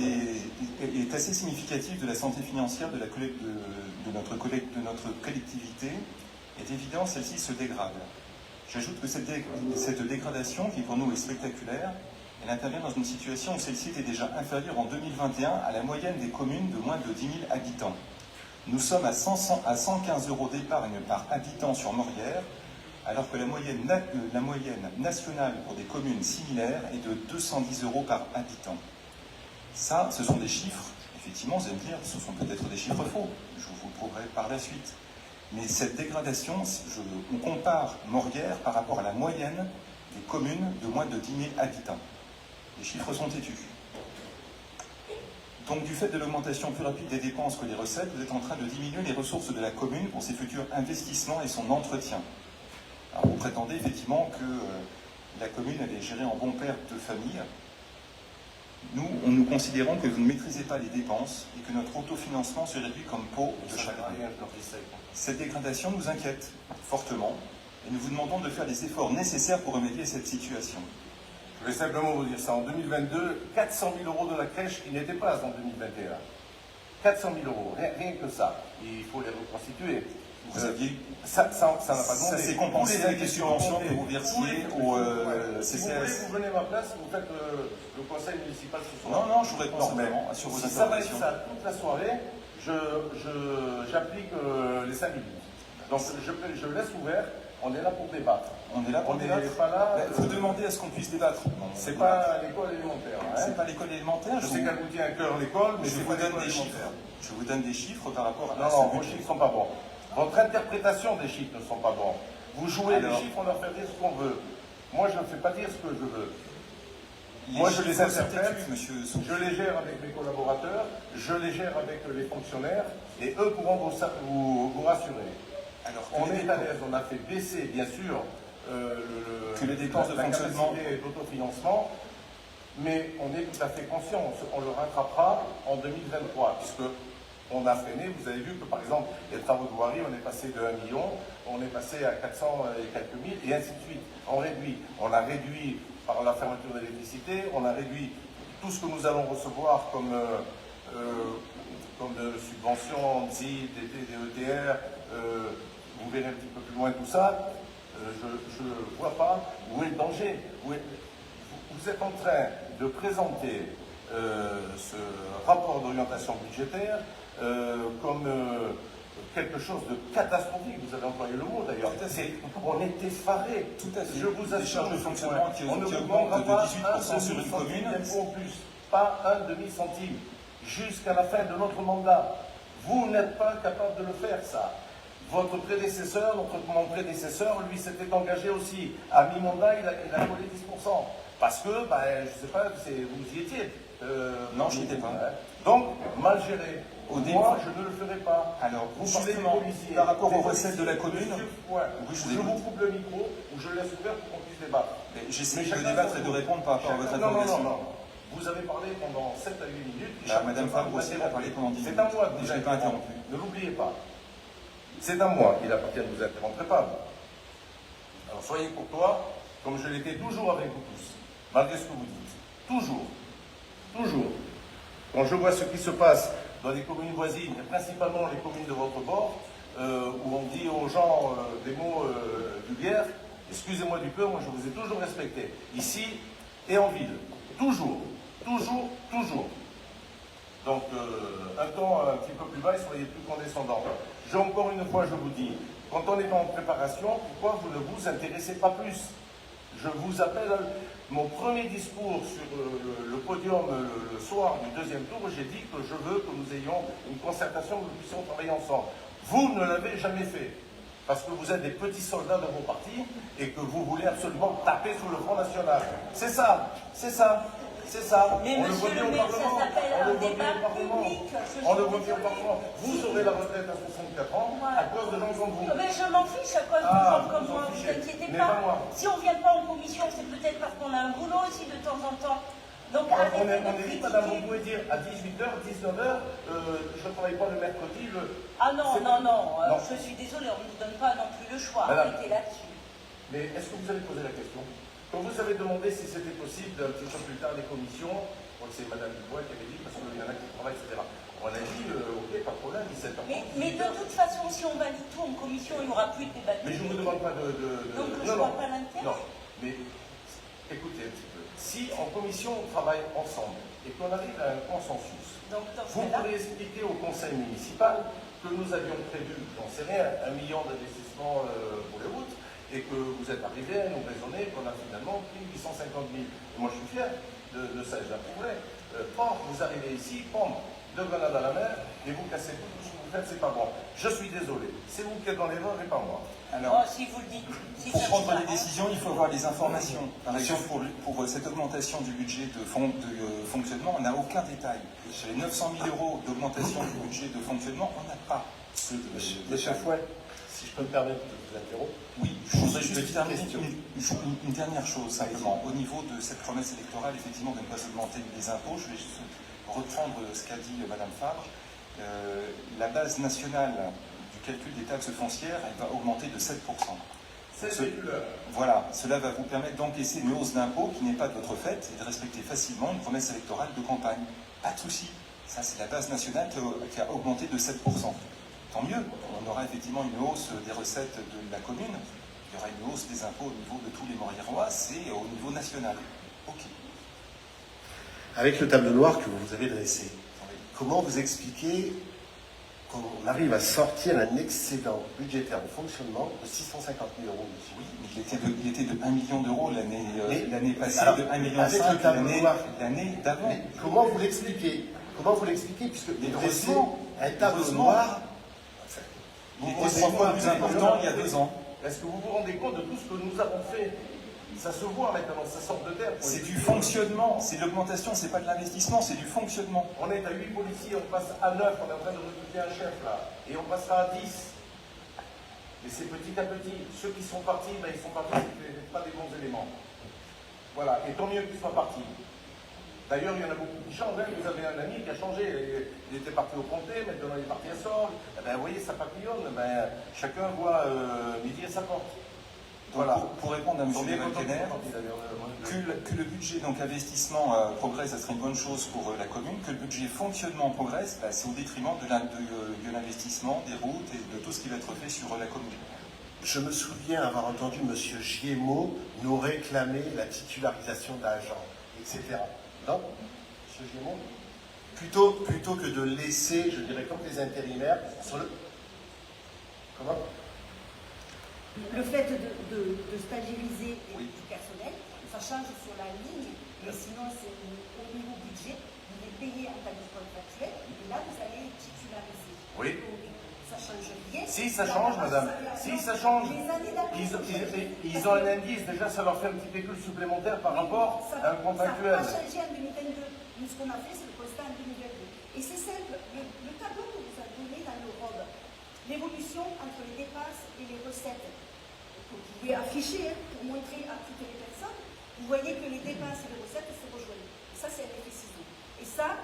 est assez significatif de la santé financière de notre collectivité. Et d'évident, celle-ci se dégrade. J'ajoute que cette dégradation, qui pour nous est spectaculaire, elle intervient dans une situation où celle-ci était déjà inférieure en 2021 à la moyenne des communes de moins de 10 000 habitants. Nous sommes à 115 € d'épargne par habitant sur Morières, alors que la moyenne nationale pour des communes similaires est de 210 € par habitant. Ça, ce sont des chiffres, effectivement, vous allez me dire, ce sont peut-être des chiffres faux, je vous le prouverai par la suite. Mais cette dégradation, on compare Morières par rapport à la moyenne des communes de moins de 10 000 habitants. Les chiffres sont têtus. Donc, du fait de l'augmentation plus rapide des dépenses que des recettes, vous êtes en train de diminuer les ressources de la commune pour ses futurs investissements et son entretien. Alors, vous prétendez effectivement que la commune elle est gérée en bon père de famille. Nous considérons que vous ne maîtrisez pas les dépenses et que notre autofinancement se réduit comme peau de chagrin. Cette dégradation nous inquiète fortement et nous vous demandons de faire les efforts nécessaires pour remédier à cette situation. Je vais simplement vous dire ça. En 2022, 400 000 € de la crèche qui n'était pas en 2021. 400 000 €, rien que ça. Il faut les reconstituer. Vous aviez... Ça n'a pas demandé. Ça s'est compensé avec les subventions que vous versiez au CCAS. Si vous voulez, vous venez à ma place, vous faites le conseil municipal ce soir. Non, je vous réponds simplement sur vos Si ça va être interrogations. ça toute la soirée, j'applique les 5 minutes. Donc je laisse ouvert, on est là pour débattre. On est là pour On n'est débattre. pas là. Vous demandez à ce qu'on puisse débattre. C'est pas l'école élémentaire. Hein. C'est pas l'école élémentaire. Je sais qu'elle vous tient à cœur l'école, mais je c'est vous pas donne l'école des chiffres. élémentaire. Je vous donne des chiffres par rapport à Non, ce vos budget. chiffres ne sont pas bons. Votre interprétation des chiffres ne sont pas bons. Vous jouez Alors, les chiffres, on leur fait dire ce qu'on veut. Moi, je ne fais pas dire ce que je veux. Moi, je les chiffres sont interprète, têtus, monsieur Souche. je les gère avec mes collaborateurs, je les gère avec les fonctionnaires, et eux pourront vous rassurer. Alors, On est à l'aise, on a fait baisser, bien sûr, que les dépenses de fonctionnement et d'autofinancement, mais on est tout à fait conscient, on le rattrapera en 2023, puisque on a freiné. Vous avez vu que, par exemple, les travaux de voirie, on est passé de 1 million, on est passé à 400 et quelques mille, et ainsi de suite. On réduit. On a réduit par la fermeture de l'électricité, on a réduit tout ce que nous allons recevoir comme de subventions, DSI, DETR, vous verrez un petit peu plus loin tout ça. Je ne vois pas où est le danger. Vous êtes en train de présenter ce rapport d'orientation budgétaire comme quelque chose de catastrophique. Vous avez employé le mot d'ailleurs. On est effarés. Tout à fait. Je vous Des assure, charges de fonctionnement qui on ne vous augmentent de demandera 18% sur une commune. d'impôt en plus, pas un demi-centime, jusqu'à la fin de notre mandat. Vous n'êtes pas capable de le faire, ça. Votre prédécesseur, mon prédécesseur, lui s'était engagé aussi. À mi-mandat, il a collé 10%. Parce que, je ne sais pas, vous y étiez. Non, je n'y étais pas. Donc, mal géré. Au Moi, je ne le ferai pas. Alors, vous justement, parlez des policiers, par rapport des aux recettes de la policiers, commune, monsieur, ouais, oui, je je vous vous écoute. coupe le micro ou je laisse ouvert pour qu'on puisse débattre. J'essaie Mais de chacun débattre son et de tour. répondre par rapport à votre Non, non, interrogation. non, non. Vous avez parlé pendant 7 à 8 minutes. Madame Fabre aussi a parlé pendant 10 minutes. C'est à moi de vous Je n'ai pas interrompre. interrompu. Ne l'oubliez pas. C'est à moi qu'il appartient de vous interrompre pas. Alors soyez courtois, comme je l'étais toujours avec vous tous, malgré ce que vous dites. Toujours. Toujours. Quand je vois ce qui se passe dans les communes voisines, et principalement les communes de votre bord, où on dit aux gens des mots vulgaires, excusez-moi du peu, moi je vous ai toujours respecté, ici et en ville. Toujours. Toujours, toujours. Donc, un ton un petit peu plus bas, soyez plus condescendants. Encore une fois, je vous dis, quand on est en préparation, pourquoi vous ne vous intéressez pas plus? Je vous appelle, mon premier discours sur le podium le soir du deuxième tour, j'ai dit que je veux que nous ayons une concertation, que nous puissions travailler ensemble. Vous ne l'avez jamais fait, parce que vous êtes des petits soldats de vos partis et que vous voulez absolument taper sur le Front National. C'est ça, c'est ça. C'est ça. Mais on monsieur le le maire, ça s'appelle un débat public. On le voit au Parlement. Vous aurez la retraite à 64 ans à cause de gens comme vous. Mais je m'en fiche à cause de gens comme moi, vous inquiétez pas. Si on ne vient pas en commission, c'est peut-être parce qu'on a un boulot aussi de temps en temps. Donc on est arrêtez de madame, vous critiquer. pouvez dire à 18h, 19h, je ne travaille pas le mercredi. Ah non, je suis désolée, on ne nous donne pas non plus le choix. Madame. Arrêtez là-dessus. Mais est-ce que vous avez posé la question? Quand vous avez demandé si c'était possible un petit peu plus tard les commissions, je crois que c'est Madame Dubois qui avait dit, parce qu'il y en a qui travaillent, etc. On a dit, ok, pas de problème, 17h. Mais de toute façon, si on valide tout en commission, il n'y aura plus de débat. Mais je ne vous demande pas de... Donc je ne vois pas l'intérêt. Non, mais écoutez un petit peu. Si en commission on travaille ensemble et qu'on arrive à un consensus, Donc, dans ce vous cas-là, pourrez expliquer au conseil municipal que nous avions prévu, j'en sais rien, 1 million d'investissements pour les routes, et que vous êtes arrivé à nous raisonner qu'on a finalement pris 850 000. Et moi je suis fier de ça, je l'approuverai. Vous arrivez ici, deux grenades à la main, et vous cassez tout ce que vous faites, c'est pas bon. Je suis désolé, c'est vous qui êtes dans l'erreur et pas moi. Alors, si vous le dites, si pour ça prendre vous des arrange. décisions, il faut avoir les informations. Par exemple, pour cette augmentation du budget de fonctionnement, on n'a aucun détail. Sur les 900 000 € d'augmentation du budget de fonctionnement, on n'a pas ceux de Monsieur Fouet, si je peux me permettre de vous interrompre. Oui, je voudrais Une juste petite terminer question. une dernière chose simplement. Au niveau de cette promesse électorale, effectivement, de ne pas augmenter les impôts, je vais juste reprendre ce qu'a dit Madame Fabre. La base nationale du calcul des taxes foncières, elle va augmenter de 7%. Voilà, cela va vous permettre d'encaisser une hausse d'impôts qui n'est pas de votre fait et de respecter facilement une promesse électorale de campagne. Pas de souci. Ça, c'est la base nationale qui a augmenté de 7%. Tant mieux, on aura effectivement une hausse des recettes de la commune, il y aura une hausse des impôts au niveau de tous les Moriérois, c'est au niveau national. Ok. Avec le tableau noir que vous avez dressé, comment vous expliquez qu'on arrive à sortir un excédent budgétaire de fonctionnement de 650 000 €, monsieur? Oui, mais il était de 1 million d'euros l'année passée, alors, de 1,5 million avec le tableau noir. l'année d'avant. Mais comment vous l'expliquez? Comment vous l'expliquez? Puisque vous dressez un tableau heureusement, noir. Il était 3 fois plus important il y a 2 ans. Est-ce que vous vous rendez compte de tout ce que nous avons fait? Ça se voit maintenant, ça sort de terre. C'est du fonctionnement, c'est de l'augmentation, c'est pas de l'investissement, c'est du fonctionnement. On est à 8 policiers, on passe à 9, on est en train de recruter un chef là, et on passera à 10. Mais c'est petit à petit. Ceux qui sont partis, ben, ils sont partis, c'est pas des bons éléments. Voilà, et tant mieux qu'ils soient partis. D'ailleurs, il y en a beaucoup qui changent. Hein. Vous avez un ami qui a changé. Il était parti au comté, maintenant il est parti à Sorgue. Eh ben, vous voyez, ça papillonne. Ben, chacun voit midi à sa porte. Donc, Voilà. pour répondre à M. Ils sont bien contents Devalkener, qu'ils soient partis, d'ailleurs. que le budget donc investissement progresse, ça serait une bonne chose pour la commune. Que le budget fonctionnement progresse, bah, c'est au détriment de l'investissement, des routes et de tout ce qui va être fait sur la commune. Je me souviens avoir entendu M. Giemot nous réclamer la titularisation d'agents, etc. Non, M. Giemot, plutôt que de laisser, je dirais, comme des intérimaires sur le... Comment? Le fait de stagiriser du personnel, ça change sur la ligne, mais sinon c'est au niveau budget, vous êtes payé en tarif contractuel, et là vous allez titulariser. Oui. Donc, ça change rien. Si, ça change, madame. Si, ça change. Les années d'après, Ils ont un indice, déjà, ça leur fait un petit pécule supplémentaire par rapport à un contractuel. Ça n'a pas changé en 2022. Nous, ce qu'on a fait, c'est le constat en 2022. Et c'est simple, le tableau que vous avez donné dans l'Europe, l'évolution entre les dépenses et les recettes, qui est affiché pour montrer à toutes les personnes, vous voyez que les dépenses et les recettes se rejoignent. Ça, c'est un effet ciseau. Et ça,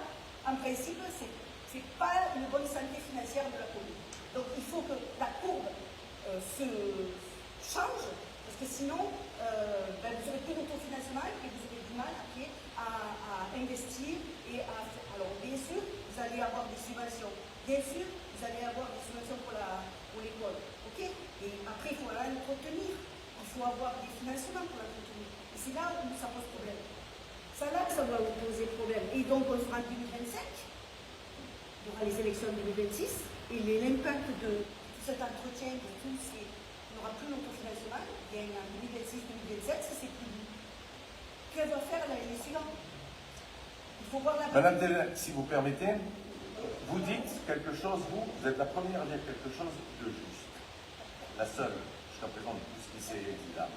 en principe, c'est pas une bonne santé financière de la commune. Donc il faut que la courbe se change, parce que sinon, vous aurez plus d'autofinancement et vous aurez du mal après à investir et à... Alors bien sûr, vous allez avoir des subventions. Bien sûr, vous allez avoir des subventions pour l'école. Ok? Et après, il faut l'entretenir. Il faut avoir des financements pour l'entretenir. Et c'est là où ça pose problème. C'est là que ça va vous poser problème. Et donc, on sera en 2025, il y aura les élections de 2026, et l'impact de tout cet entretien, de tout, il n'y aura plus l'autofinancement. Il y a en 2026-2027, ça c'est plus. Que va faire l'année suivante? Il faut voir la. Madame Delin, si vous permettez, vous dites quelque chose, vous êtes la première à dire quelque chose de juste. La seule, jusqu'à présent, de tout ce qui s'est dit là.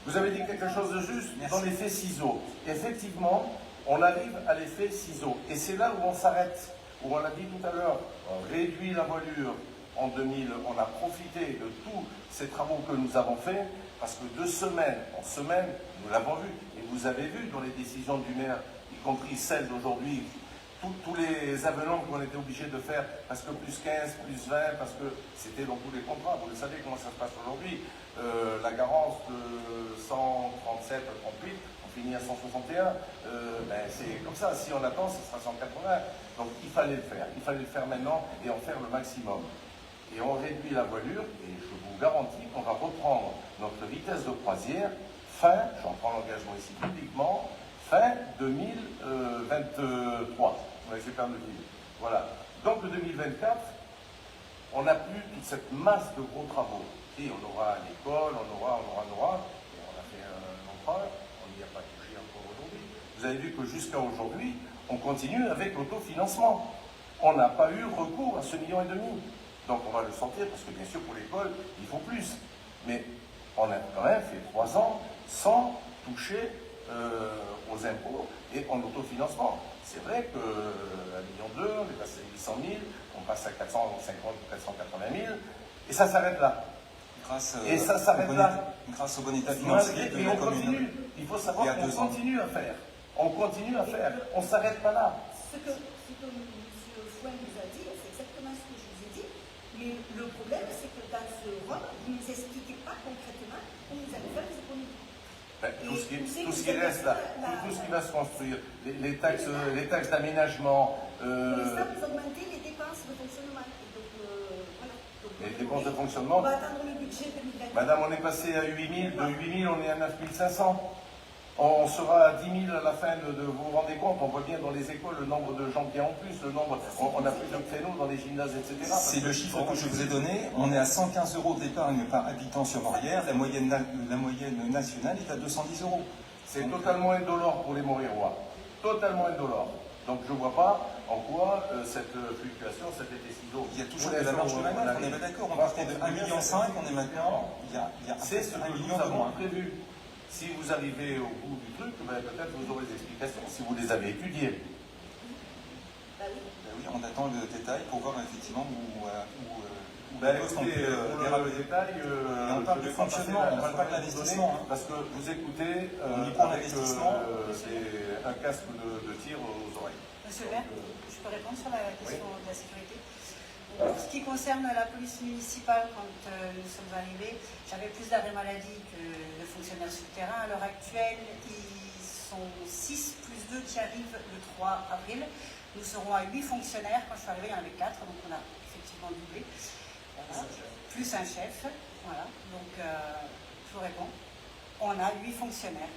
Vous avez dit quelque chose de juste dans l'effet ciseau. Effectivement, on arrive à l'effet ciseau. Et c'est là où on s'arrête, où on l'a dit tout à l'heure, on réduit la voilure en 2000, on a profité de tous ces travaux que nous avons faits, parce que de semaine en semaine, nous l'avons vu, et vous avez vu dans les décisions du maire, y compris celles d'aujourd'hui, tous les avenants qu'on était obligés de faire, parce que plus 15, plus 20, parce que c'était dans tous les contrats, vous le savez comment ça se passe aujourd'hui, la garance de 137 à 38, on finit à 161, c'est comme ça, si on attend, ce sera 180, donc il fallait le faire maintenant et en faire le maximum. Et on réduit la voilure, et je vous garantis qu'on va reprendre notre vitesse de croisière fin, j'en prends l'engagement ici publiquement, fin 2023. On va essayer de faire le fil. Voilà. Donc, le 2024, on n'a plus toute cette masse de gros travaux. Et on aura l'école, on aura. Et on a fait un emprunt, on n'y a pas touché encore aujourd'hui. Vous avez vu que jusqu'à aujourd'hui, on continue avec l'autofinancement. On n'a pas eu recours à ce 1,5 million. Donc, on va le sentir, parce que bien sûr, pour l'école, il faut plus. Mais on a quand même fait 3 ans sans toucher aux impôts et en autofinancement. C'est vrai que 1,2 million, on est passé à 800 000, on passe à 450 ou 480 000, et ça s'arrête là. Grâce au bon état financier de la commune. Il faut savoir qu'on continue à faire. On continue à faire. On ne s'arrête pas là. Ce que M. Fouin nous a dit, c'est exactement ce que je vous ai dit. Mais le problème, c'est que dans ce rôle, vous ne nous expliquez pas concrètement où vous allez faire les économies. Tout ce qui reste là, tout ce qui va se construire, les taxes d'aménagement. Pour l'instant, vous augmentez les dépenses de fonctionnement. Et donc, voilà. Donc, les dépenses de fonctionnement. On va attendre le budget 2020. Madame, on est passé à 8 000, de 8 000, on est à 9 500. On sera à 10 000 à la fin vous vous rendez compte, on voit bien dans les écoles le nombre de gens qui en plus, on a plus de créneaux dans les gymnases, etc. C'est le chiffre que je vous ai donné. On est à 115 € d'épargne par habitant sur Morières. La moyenne nationale est à 210 €. C'est totalement indolore pour les Morérois. Totalement indolore. Donc je ne vois pas en quoi cette fluctuation, cet effet ciseau. Il y a toujours de la marge de manœuvre, on est d'accord. On partait de 1,5 million, on est maintenant. C'est ce que nous avons prévu. Si vous arrivez au bout du truc, ben, peut-être vous aurez des explications, si vous les avez étudiées. Bah oui. Ben oui, on attend le détail pour voir effectivement où Ben, on écoutez, peut pour le détail, on parle je de vais pas passer fonctionnement, la on parle pas soirée à vous d'investissement, donner, hein. Parce que vous écoutez On dit pas avec d'investissement. un casque de tir aux oreilles. Monsieur le maire, je peux répondre sur la question de la sécurité. Pour ce qui concerne la police municipale, quand nous sommes arrivés, j'avais plus d'arrêts maladie que de fonctionnaires sur le terrain. À l'heure actuelle, ils sont 6 plus 2 qui arrivent le 3 avril. Nous serons à 8 fonctionnaires. Quand je suis arrivée, il y en avait 4, donc on a effectivement doublé. Voilà. Plus un chef. Voilà. Donc, je vous réponds. On a 8 fonctionnaires.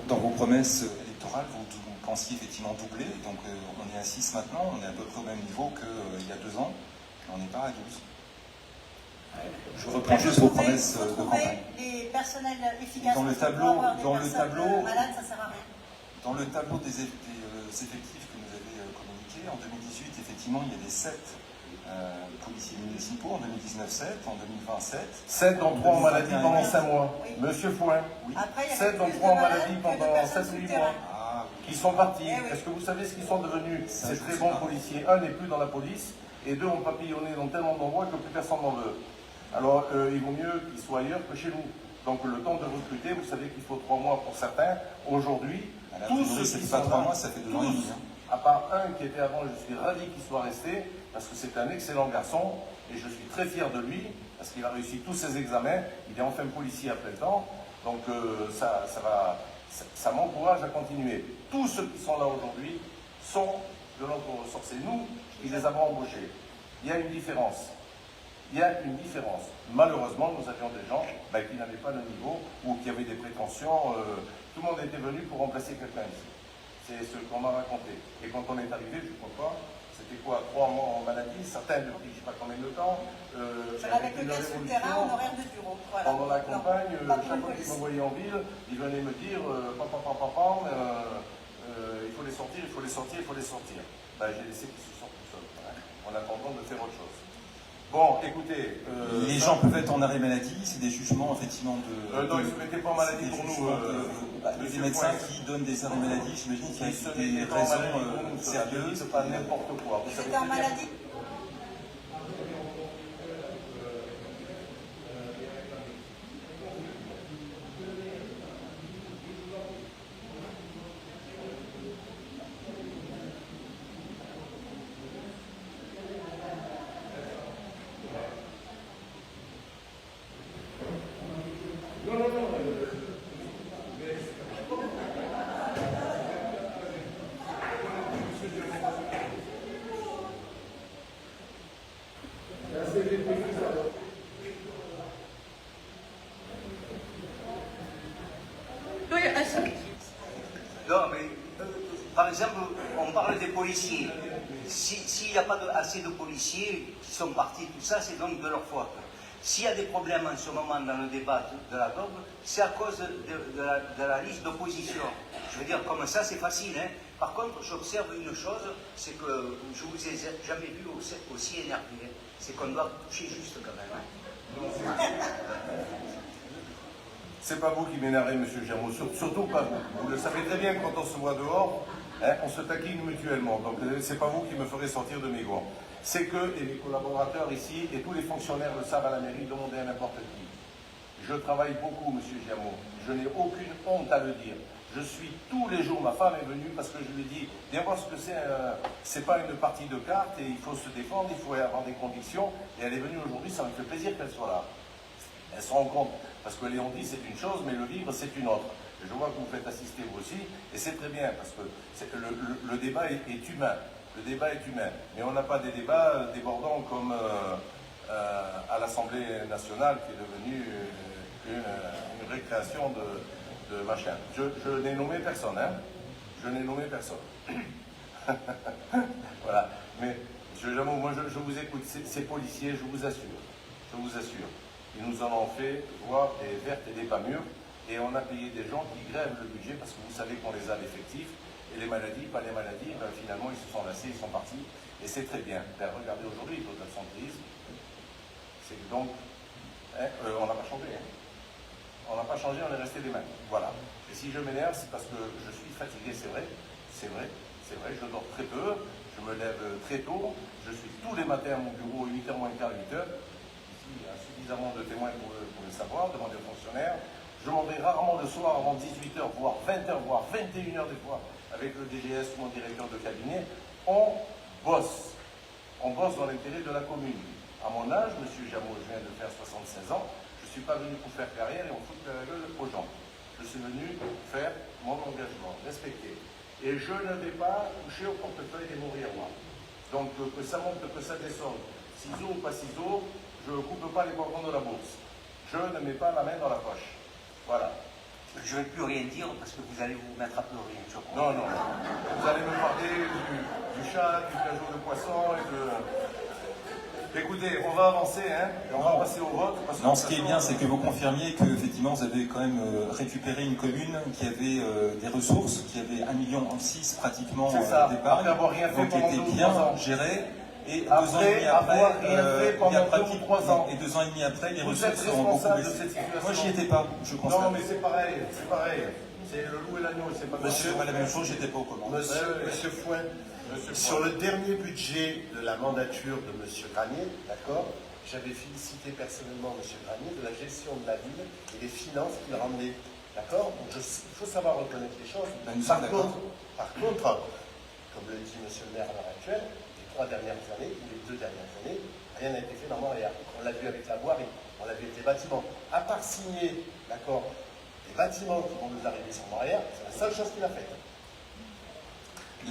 Dans vos promesses électorales, vous pensiez effectivement doubler, donc on est à 6 maintenant, on est à peu près au même niveau qu'il y a 2 ans, on n'est pas à 12. Je reprends juste vos promesses de campagne. Les personnels efficaces Dans le pour tableau- avoir des dans le personnes tableau- malades, ça ne sert à rien. Dans le tableau des effectifs que nous avez communiqué, en 2018, effectivement, il y a des 7 policiers municipaux, en 2019 7, en 2020 7. 7 dont 3 en maladie pendant 5 mois. Oui. Monsieur Fouin, Oui. Après, il y a 7 dont plus 3 en de malades maladie que de pendant personnes 7 sur ou le 8 mois. terrain. Ah, oui. Qui sont partis. Eh oui. Est-ce que vous savez ce qu'ils sont devenus? Ça, Ces je très sais bons pas. policiers. Un n'est plus dans la police et 2 ont papillonné dans tellement d'endroits que plus personne n'en veut. Alors, il vaut mieux qu'ils soient ailleurs que chez nous. Donc, le temps de recruter, vous savez qu'il faut 3 mois pour certains. Aujourd'hui, À la tous priori, ceux c'est qui pas sont 3 là, mois, ça fait 2 ans et demi. tous, hein. à part un qui était avant, je suis ravi qu'il soit resté, parce que c'est un excellent garçon, et je suis très fier de lui, parce qu'il a réussi tous ses examens, il est enfin policier après le temps, donc ça m'encourage à continuer. Tous ceux qui sont là aujourd'hui sont de notre ressort, c'est nous qui les avons embauchés. Il y a une différence. Il y a une différence. Malheureusement, nous avions des gens qui n'avaient pas le niveau ou qui avaient des prétentions. Tout le monde était venu pour remplacer quelqu'un ici. C'est ce qu'on m'a raconté. Et quand on est arrivé, je ne crois pas, c'était quoi, 3 mois en maladie, certains depuis je ne sais pas combien de temps. J'en avais que 4 sur le terrain en horaire de bureau. Voilà. Pendant la Non, campagne, pas pour chaque une fois qu'ils police. me voyaient en ville, ils venaient me dire il faut les sortir, il faut les sortir, il faut les sortir. J'ai laissé qu'ils se sortent tout seuls, en attendant de faire autre chose. Bon, écoutez. Les gens peuvent être en arrêt maladie, c'est des jugements effectivement de. Non, ils ne se mettaient pas en maladie pour nous. Des médecins qui donnent des arrêts maladie, j'imagine qu'il y Ils se a des mettaient pas en raisons maladie pour nous, sérieuses. c'est pas n'importe quoi. Vous Ils savez étaient en très bien. maladie. Oui, Non, mais par exemple, on parle des policiers. S'il n'y a pas assez de policiers qui sont partis, tout ça, c'est donc de leur faute. S'il y a des problèmes en ce moment dans le débat de la GOB, c'est à cause de la liste d'opposition. Je veux dire, comme ça, c'est facile. Hein. Par contre, j'observe une chose, c'est que je ne vous ai jamais vu aussi énervé. C'est qu'on doit toucher juste quand même. Hein. C'est pas vous qui m'énervez, monsieur Germaud, surtout pas vous. Vous le savez très bien, quand on se voit dehors, on se taquine mutuellement. Donc c'est pas vous qui me ferez sortir de mes gants. C'est que, et mes collaborateurs ici, et tous les fonctionnaires le savent à la mairie, demandez à n'importe qui. Je travaille beaucoup, monsieur Germaud. Je n'ai aucune honte à le dire. Je suis tous les jours, ma femme est venue parce que je lui ai dit, viens voir ce que c'est pas une partie de cartes et il faut se défendre, il faut avoir des convictions. Et elle est venue aujourd'hui, ça me fait plaisir qu'elle soit là. Elle se rend compte, parce que Léon dit c'est une chose, mais le vivre c'est une autre. Et je vois que vous faites assister vous aussi, et c'est très bien, parce que le débat est humain. Le débat est humain. Mais on n'a pas des débats débordants comme à l'Assemblée nationale, qui est devenue une récréation de machin. Je n'ai nommé personne, hein. Je n'ai nommé personne. Voilà. Mais, M. Jameau, moi je vous écoute. Ces policiers, je vous assure, ils nous en ont fait voir des vertes et des pas mûres, et on a payé des gens qui grèvent le budget parce que vous savez qu'on les a l'effectif, et les maladies, pas les maladies, finalement ils se sont lassés, ils sont partis, et c'est très bien. Regardez aujourd'hui, le taux d'absentéisme, C'est que donc, on n'a pas changé. Hein. On n'a pas changé, on est resté les mêmes. Voilà. Et si je m'énerve, c'est parce que je suis fatigué, c'est vrai. C'est vrai, c'est vrai, je dors très peu, je me lève très tôt, je suis tous les matins à mon bureau, 8h moins quart, 8h. Ici, il y a suffisamment de témoins pour le savoir, demandez aux fonctionnaires. Je m'en vais rarement le soir avant 18h, voire 20h, voire 21h des fois, avec le DGS ou mon directeur de cabinet. On bosse. On bosse dans l'intérêt de la commune. À mon âge, M. Jameau, je viens de faire 76 ans, je ne suis pas venu pour faire carrière et on fout la gueule aux gens. Je suis venu faire mon engagement, respecter. Et je ne vais pas toucher au portefeuille des Montréalois. Donc que ça monte, que ça descende, ciseaux ou pas ciseaux, je ne coupe pas les cordons de la bourse. Je ne mets pas la main dans la poche. Voilà. Je ne vais plus rien dire parce que vous allez vous mettre à pleurer. Je crois. Non, non. Vous allez me parler du chat, du cajot de poisson et de... Écoutez, on va avancer, hein, et on va passer au vote. Parce que Non, ce qui est bien, c'est que vous confirmiez que effectivement, vous avez quand même récupéré une commune qui avait des ressources, qui avait 1,6 million pratiquement d'épargne, Après avoir rien fait donc qui pendant était 2 ou bien 3 ans. gérée. Et 2 Après ans et demi avoir après, rien fait pendant 2 ou 3 ans. Et 2 ans et demi après, les Vous êtes ressources seront beaucoup responsable de baissées. cette situation. Moi, j'y étais pas, je constate. Non, mais c'est pareil, c'est pareil. C'est le loup et l'agneau, c'est pas Monsieur, C'est pas la même chose, j'étais pas au courant. Monsieur Fouin, sur le dernier budget de la mandature de Monsieur Granier, d'accord, j'avais félicité personnellement Monsieur Granier de la gestion de la ville et des finances qu'il ramenait. D'accord. Donc il faut savoir reconnaître les choses. Ben, nous sommes d'accord. Par contre, comme le dit Monsieur le maire à l'heure actuelle, les 3 dernières années, ou les 2 dernières années, rien n'a été fait dans Montréal. On l'a vu avec la voirie, on l'a vu avec les bâtiments. À part signer, d'accord, les bâtiments qui vont nous arriver sur Montréal, c'est la seule chose qu'il a faite.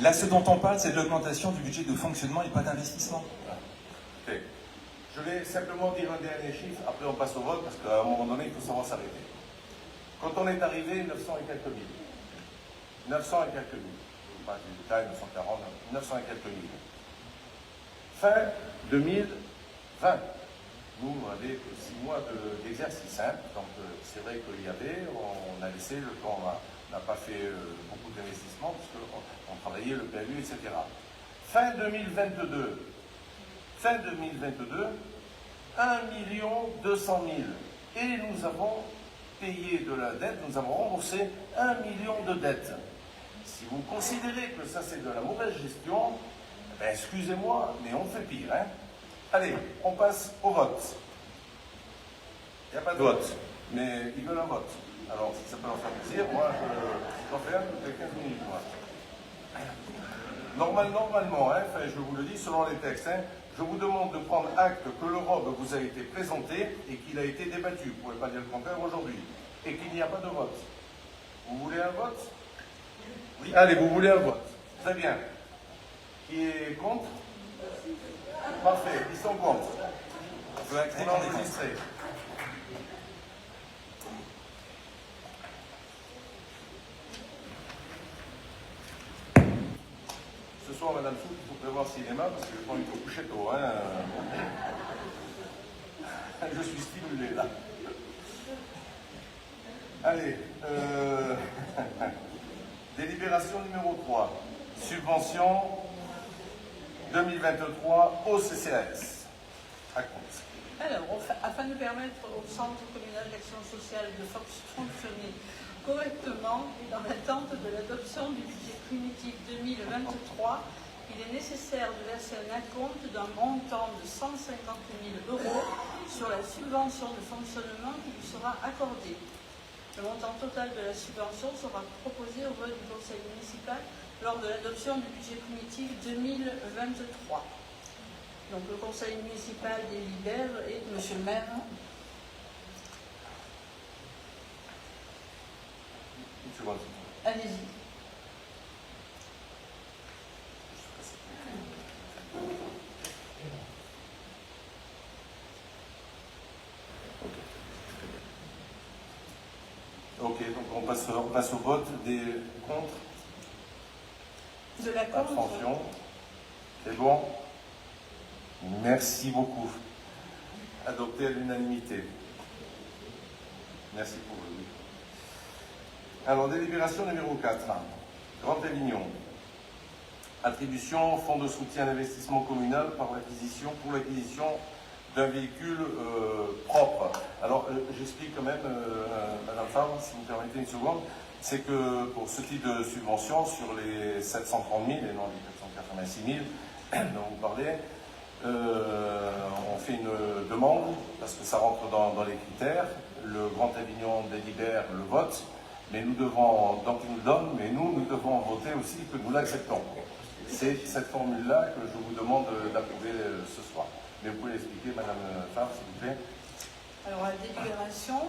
Là, ce dont on parle, c'est de l'augmentation du budget de fonctionnement et pas d'investissement. Ok. Je vais simplement dire un dernier chiffre, après on passe au vote, parce qu'à un moment donné, il faut savoir s'arrêter. Quand on est arrivé, 900 et quelques mille. 900 et quelques mille. Pas du détail, 940, 900 et quelques mille. Fin 2020. Nous, on avait 6 mois d'exercice. Hein. Donc c'est vrai qu'il y avait, on a laissé le temps, on n'a pas fait beaucoup d'investissements, parce qu'on travaillait le PLU, etc. Fin 2022. Fin 2022, 1 200 000. Et nous avons payé de la dette, nous avons remboursé 1 million de dettes. Si vous considérez que ça c'est de la mauvaise gestion, ben, excusez-moi, mais on fait pire. Hein. Allez, on passe au vote. Il n'y a pas de vote, mais ils veulent un vote. Alors, si ça peut leur faire plaisir, moi je dois faire toutes les 15 minutes. Moi. Normalement, hein, je vous le dis selon les textes, hein, je vous demande de prendre acte que le ROB vous a été présenté et qu'il a été débattu. Vous ne pouvez pas dire le contraire aujourd'hui. Et qu'il n'y a pas de vote. Vous voulez un vote? Oui. Allez, vous voulez un vote. Très bien. Qui est contre? Parfait, ils sont contre. On peut acter On qu'on a est contre. enregistré. Ce soir, Madame Souk, il faut prévoir cinéma parce que je prends une couche tôt. Hein. Je suis stimulé là. Allez, délibération numéro 3. Subvention 2023 au CCAS. À compte. Alors, afin de permettre au Centre communal d'action sociale de fonctionner correctement et dans l'attente de l'adoption du budget primitif 2023, il est nécessaire de verser un acompte d'un montant de 150 000 € sur la subvention de fonctionnement qui lui sera accordée. Le montant total de la subvention sera proposé au vote du conseil municipal lors de l'adoption du budget primitif 2023. Donc le conseil municipal délibère et monsieur le maire. Une seconde. Allez-y. Ok, donc on passe au vote des contre. De la contre. Abstention. C'est bon? Merci beaucoup. Adopté à l'unanimité. Merci pour le oui. Alors, délibération numéro 4. Grande Réunion. Attribution fonds de soutien à l'investissement communal pour l'acquisition d'un véhicule propre. Alors, j'explique quand même, Madame Favre, si vous me permettez une seconde, c'est que pour ce type de subvention, sur les 730 000 et non les 486 000 dont vous parlez, on fait une demande, parce que ça rentre dans les critères, le Grand Avignon délibère le vote, mais nous devons, donc il nous donne, mais nous devons voter aussi que nous l'acceptons. C'est cette formule-là que je vous demande d'approuver ce soir. Mais vous pouvez l'expliquer, Madame Favre, s'il vous plaît. Alors, la délibération,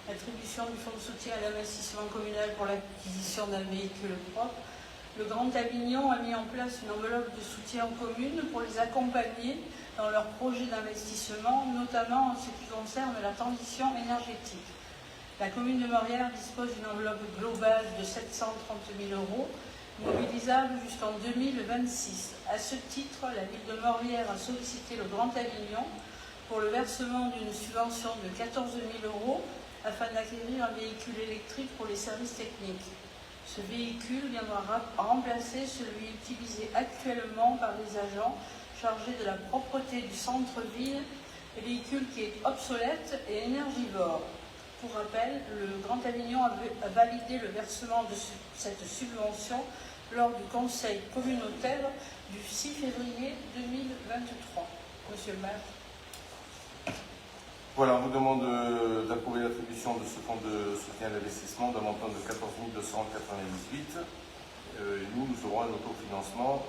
attribution du fonds de soutien à l'investissement communal pour l'acquisition d'un véhicule propre. Le Grand Avignon a mis en place une enveloppe de soutien aux communes pour les accompagner dans leurs projets d'investissement, notamment en ce qui concerne la transition énergétique. La commune de Morières dispose d'une enveloppe globale de 730 000 €, mobilisable jusqu'en 2026. À ce titre, la ville de Morières a sollicité le Grand Avignon pour le versement d'une subvention de 14 000 € afin d'acquérir un véhicule électrique pour les services techniques. Ce véhicule viendra remplacer celui utilisé actuellement par les agents chargés de la propreté du centre-ville, un véhicule qui est obsolète et énergivore. Pour rappel, le Grand Avignon a validé le versement de cette subvention lors du conseil communautaire du 6 février 2023. Monsieur le maire. Voilà, on vous demande d'approuver l'attribution de ce fonds de soutien à l'investissement d'un montant de 14 298. Nous aurons un autofinancement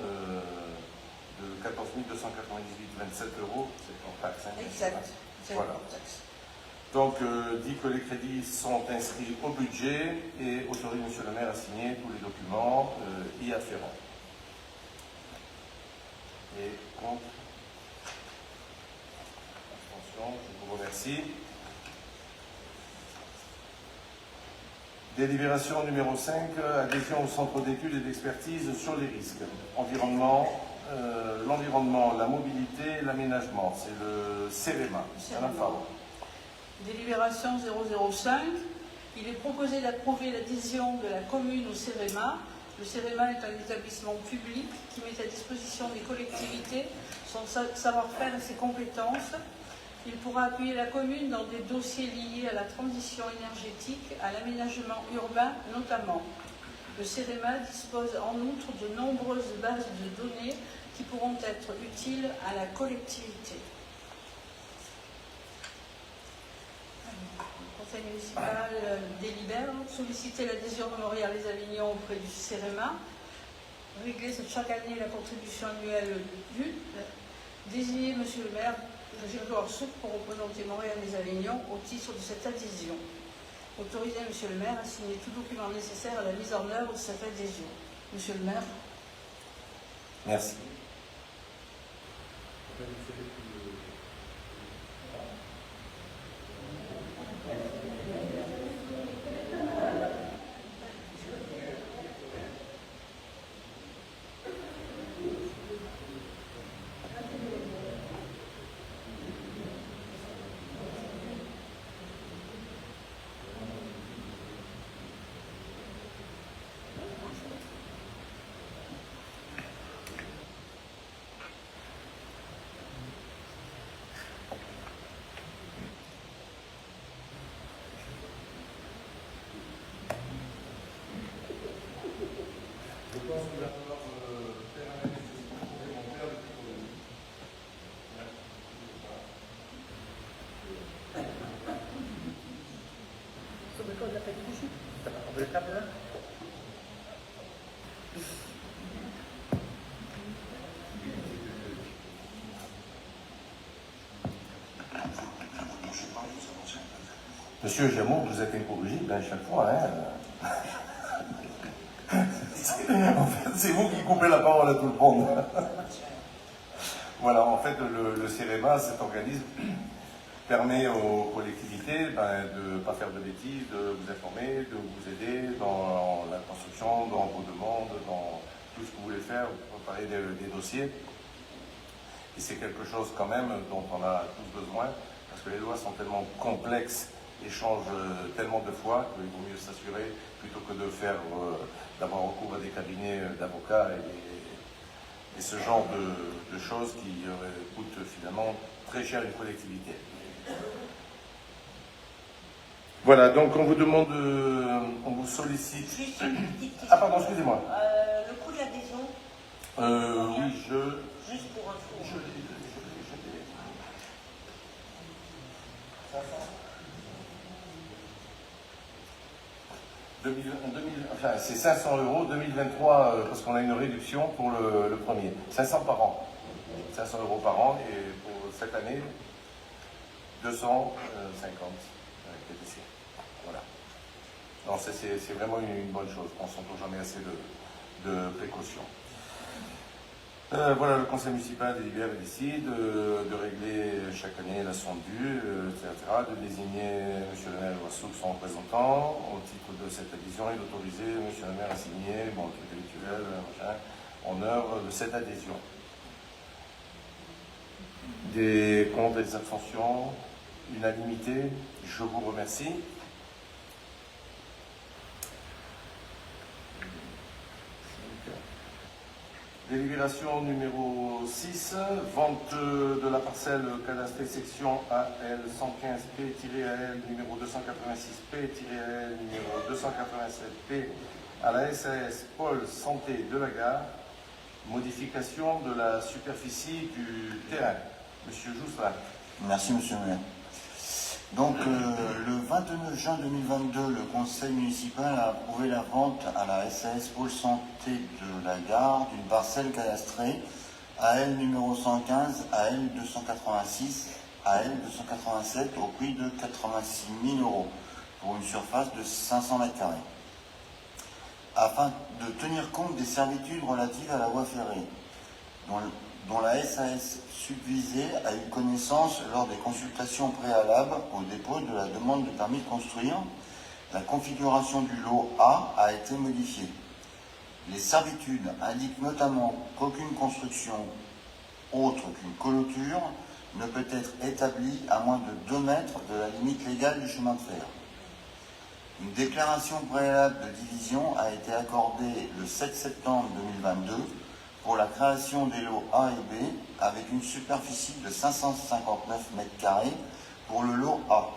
de 14 298,27 €. C'est hors taxe. Hein, Exact. Voilà. Donc, dit que les crédits sont inscrits au budget et autorise Monsieur le maire à signer tous les documents y afférents. Et contre. Abstention, je vous remercie. Délibération numéro 5, adhésion au centre d'études et d'expertise sur les risques. L'environnement, la mobilité, l'aménagement. C'est le CEREMA. Madame Favre. Délibération 005. Il est proposé d'approuver l'adhésion de la commune au CEREMA. Le CEREMA est un établissement public qui met à disposition des collectivités son savoir-faire et ses compétences. Il pourra appuyer la commune dans des dossiers liés à la transition énergétique, à l'aménagement urbain notamment. Le CEREMA dispose en outre de nombreuses bases de données qui pourront être utiles à la collectivité. Le conseil municipal délibère solliciter l'adhésion de Morières-les-Avignon auprès du CEREMA, régler chaque année la contribution annuelle due, désigner Monsieur le maire Grégoire Soupe pour représenter Morières-les-Avignon au titre de cette adhésion. Autoriser Monsieur le maire à signer tout document nécessaire à la mise en œuvre de cette adhésion. Monsieur le maire. Merci. Monsieur Jameau, vous êtes incorrigible à chaque fois. Hein. En fait, c'est vous qui coupez la parole à tout le monde. Voilà, en fait, le CEREMA, cet organisme, permet aux collectivités de ne pas faire de bêtises, de vous informer, de vous aider dans la construction, dans vos demandes, dans tout ce que vous voulez faire, vous préparez des dossiers. Et c'est quelque chose quand même dont on a tous besoin, parce que les lois sont tellement complexes et changent tellement de fois qu'il vaut mieux s'assurer, plutôt que de faire, d'avoir recours à des cabinets d'avocats et ce genre de choses qui coûtent finalement très cher à une collectivité. Voilà, donc on vous demande, on vous sollicite... Juste une petite question. Ah pardon, excusez-moi. Le coût de l'adhésion, Oui, juste pour info. Enfin, c'est 500 €, 2023, parce qu'on a une réduction pour le premier. 500 par an. 500 € par an, et pour cette année, 250 TTC. Voilà. Non, c'est vraiment une bonne chose. On ne s'entoure jamais assez de précautions. Voilà, le conseil municipal délibère et décide de régler chaque année la somme due, etc., de désigner M. le maire Wasouk son représentant au titre de cette adhésion et d'autoriser M. le maire à signer, bon, le truc habituel, en heure de cette adhésion. Des contre et des abstentions, unanimité, je vous remercie. Délibération numéro 6, vente de la parcelle cadastrée section AL 115P-AL numéro 286P-AL numéro 287P à la SAS Pôle Santé de la Gare. Modification de la superficie du terrain. Monsieur Jousselin. Merci, monsieur le maire. Donc, le 29 juin 2022, le conseil municipal a approuvé la vente à la SAS Pôle Santé de la Gare d'une parcelle cadastrée AL numéro 115, AL 286, AL 287 au prix de 86 000 € pour une surface de 500 m². Afin de tenir compte des servitudes relatives à la voie ferrée, dont la SAS subvisée a eu connaissance lors des consultations préalables au dépôt de la demande de permis de construire, la configuration du lot A été modifiée. Les servitudes indiquent notamment qu'aucune construction autre qu'une clôture ne peut être établie à moins de 2 mètres de la limite légale du chemin de fer. Une déclaration préalable de division a été accordée le 7 septembre 2022 pour la création des lots A et B avec une superficie de 559 m² pour le lot A.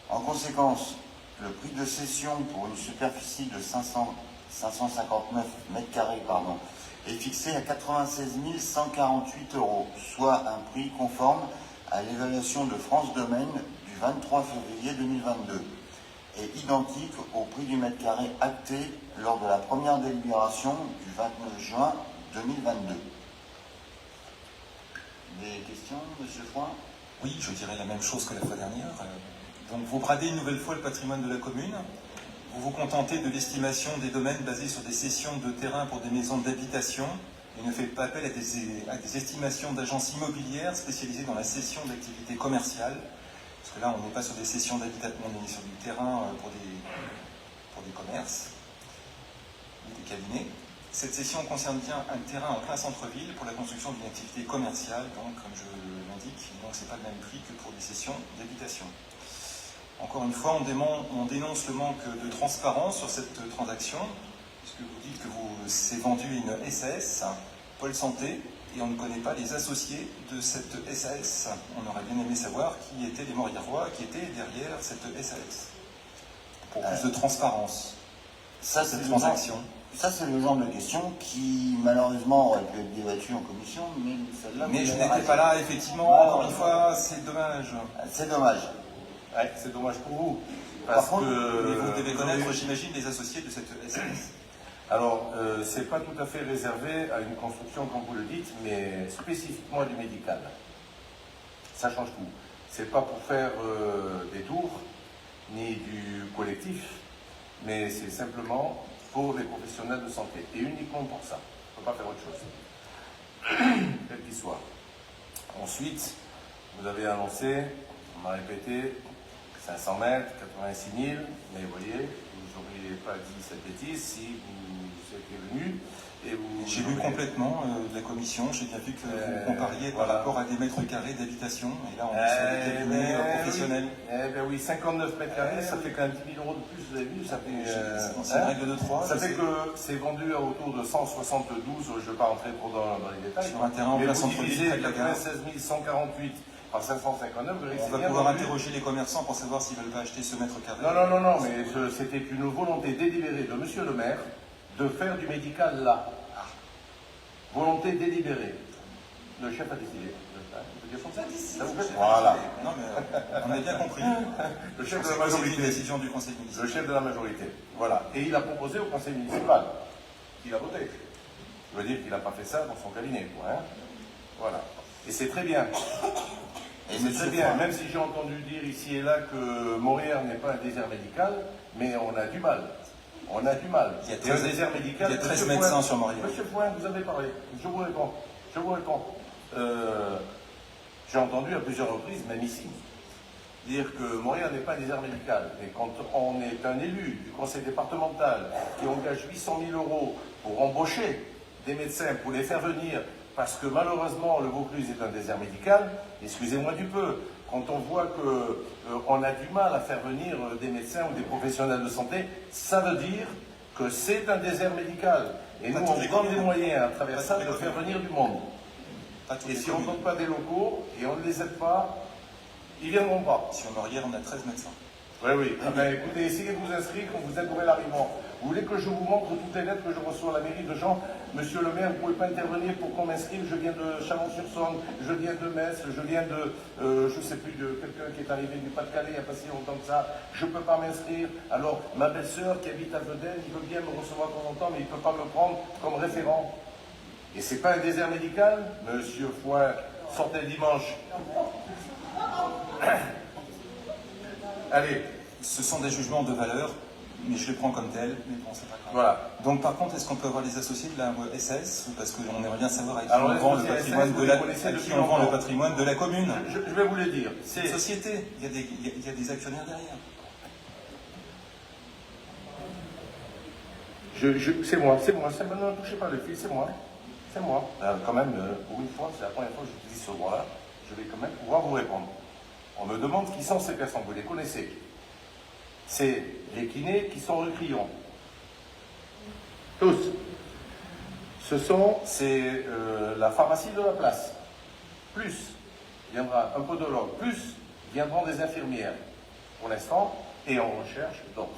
En conséquence, le prix de cession pour une superficie de 559 m² est fixé à 96 148 €, soit un prix conforme à l'évaluation de France Domaine du 23 février 2022 et identique au prix du mètre carré acté lors de la première délibération du 29 juin 2022. Des questions, monsieur Froid? Oui, je dirais la même chose que la fois dernière. Donc vous bradez une nouvelle fois le patrimoine de la commune. Vous vous contentez de l'estimation des domaines basés sur des cessions de terrain pour des maisons d'habitation et ne faites pas appel à des estimations d'agences immobilières spécialisées dans la cession d'activités commerciales. Parce que là, on n'est pas sur des cessions d'habitation, on est sur du terrain pour des commerces, des cabinets. Cette cession concerne bien un terrain en plein centre-ville pour la construction d'une activité commerciale, donc comme je l'indique, donc ce n'est pas le même prix que pour des cessions d'habitation. Encore une fois, on dénonce le manque de transparence sur cette transaction, puisque vous dites que c'est vendu une SAS, Pôle Santé, et on ne connaît pas les associés de cette SAS. On aurait bien aimé savoir qui étaient les Moriérois, qui étaient derrière cette SAS. Pour plus de transparence. Ça, cette transaction. Ça, c'est le genre de question qui, malheureusement, aurait pu être débattue en commission, mais celle-là... Mais je n'étais pas là, effectivement, encore une fois, c'est dommage. C'est dommage. Ouais, c'est dommage pour vous. Par contre, mais vous devez connaître, j'imagine, les associés de cette SAS. Alors, c'est pas tout à fait réservé à une construction, comme vous le dites, mais spécifiquement du médical. Ça change tout. C'est pas pour faire des tours, ni du collectif, mais c'est simplement pour les professionnels de santé, et uniquement pour ça. On ne peut pas faire autre chose, quel qu'il soit. Ensuite, vous avez annoncé, on m'a répété, 500 mètres, 86 000, mais vous voyez, vous n'auriez pas dit cette bêtise si vous qui est venu. J'ai lu complètement la commission, j'ai bien vu que vous compariez par rapport à des mètres carrés d'habitation, et là on est sur des cabinets professionnels. Eh bien oui, 59 mètres carrés, ça fait quand même 10 000 € de plus, vous avez vu, ça fait... c'est une règle de 3. Ça fait que c'est vendu à autour de 172, je ne vais pas rentrer trop dans les détails. Sur un terrain en mais place vous entre divisez la gare. 96 148 par 559, vous verrez que On c'est va bien pouvoir vendu. interroger les commerçants pour savoir s'ils veulent pas acheter ce mètre carré. Non, mais c'était une volonté délibérée de monsieur le maire de faire du médical là. Volonté délibérée. Le chef a décidé. On peut dire comme ça. Ça vous fait voilà. Non, mais on a bien compris. Le chef de C'est la une majorité. décision du conseil municipal. Le chef de la majorité. Voilà. Et il a proposé au conseil municipal. Il a voté. Je veux dire qu'il n'a pas fait ça dans son cabinet, quoi. Hein. Voilà. Et c'est très bien. Et c'est très bien. Même si j'ai entendu dire ici et là que Montréal n'est pas un désert médical, mais on a du mal. On a du mal. Il y a 13, un désert médical. il y a 13 médecins sur Montréal. Monsieur Fouin, vous avez parlé. Je vous réponds. J'ai entendu à plusieurs reprises, même ici, dire que Montréal n'est pas un désert médical. Et quand on est un élu du conseil départemental qui engage 800 000 € pour embaucher des médecins, pour les faire venir, parce que malheureusement le Vaucluse est un désert médical, excusez-moi du peu, quand on voit qu'on a du mal à faire venir des médecins ou des professionnels de santé, ça veut dire que c'est un désert médical. Et nous, on donne les moyens à travers ça de faire venir du monde. Et si on ne donne pas des locaux et on ne les aide pas, ils ne viendront pas. Sur Montréal, on a 13 médecins. Oui. Ah ben, écoutez, essayez de vous inscrire quand vous êtes l'arrivement. Vous voulez que je vous montre toutes les lettres que je reçois à la mairie de gens? Monsieur le maire, vous ne pouvez pas intervenir pour qu'on m'inscrive. Je viens de Chalon-sur-Saône, je viens de Metz, je viens de, je ne sais plus, de quelqu'un qui est arrivé du Pas-de-Calais il n'y a pas si longtemps que ça. Je ne peux pas m'inscrire. Alors, ma belle-sœur qui habite à Vedène, il veut bien me recevoir de temps en temps, mais il ne peut pas me prendre comme référent. Et c'est pas un désert médical? Monsieur Fouin, sortez le dimanche. Allez. Ce sont des jugements de valeur, mais je les prends comme tels, mais bon, c'est pas grave. Voilà. Donc par contre, est-ce qu'on peut avoir les associés de la SAS? Parce qu'on aimerait bien savoir à qui Alors, on vend le les patrimoine SAS, de la, vous les connaissez à depuis qui on vend le longtemps. patrimoine de la commune. Je vais vous le dire. C'est une société, il y a des actionnaires derrière. C'est moi, non, touchez pas le fil, c'est moi. Quand même, pour une fois, c'est la première fois que j'utilise ce droit-là, je vais quand même pouvoir vous répondre. On me demande qui sont ces personnes, vous les connaissez. C'est les kinés qui sont rue Crillon. Tous. C'est la pharmacie de la place. Plus viendra un podologue, plus viendront des infirmières pour l'instant, et on recherche d'autres.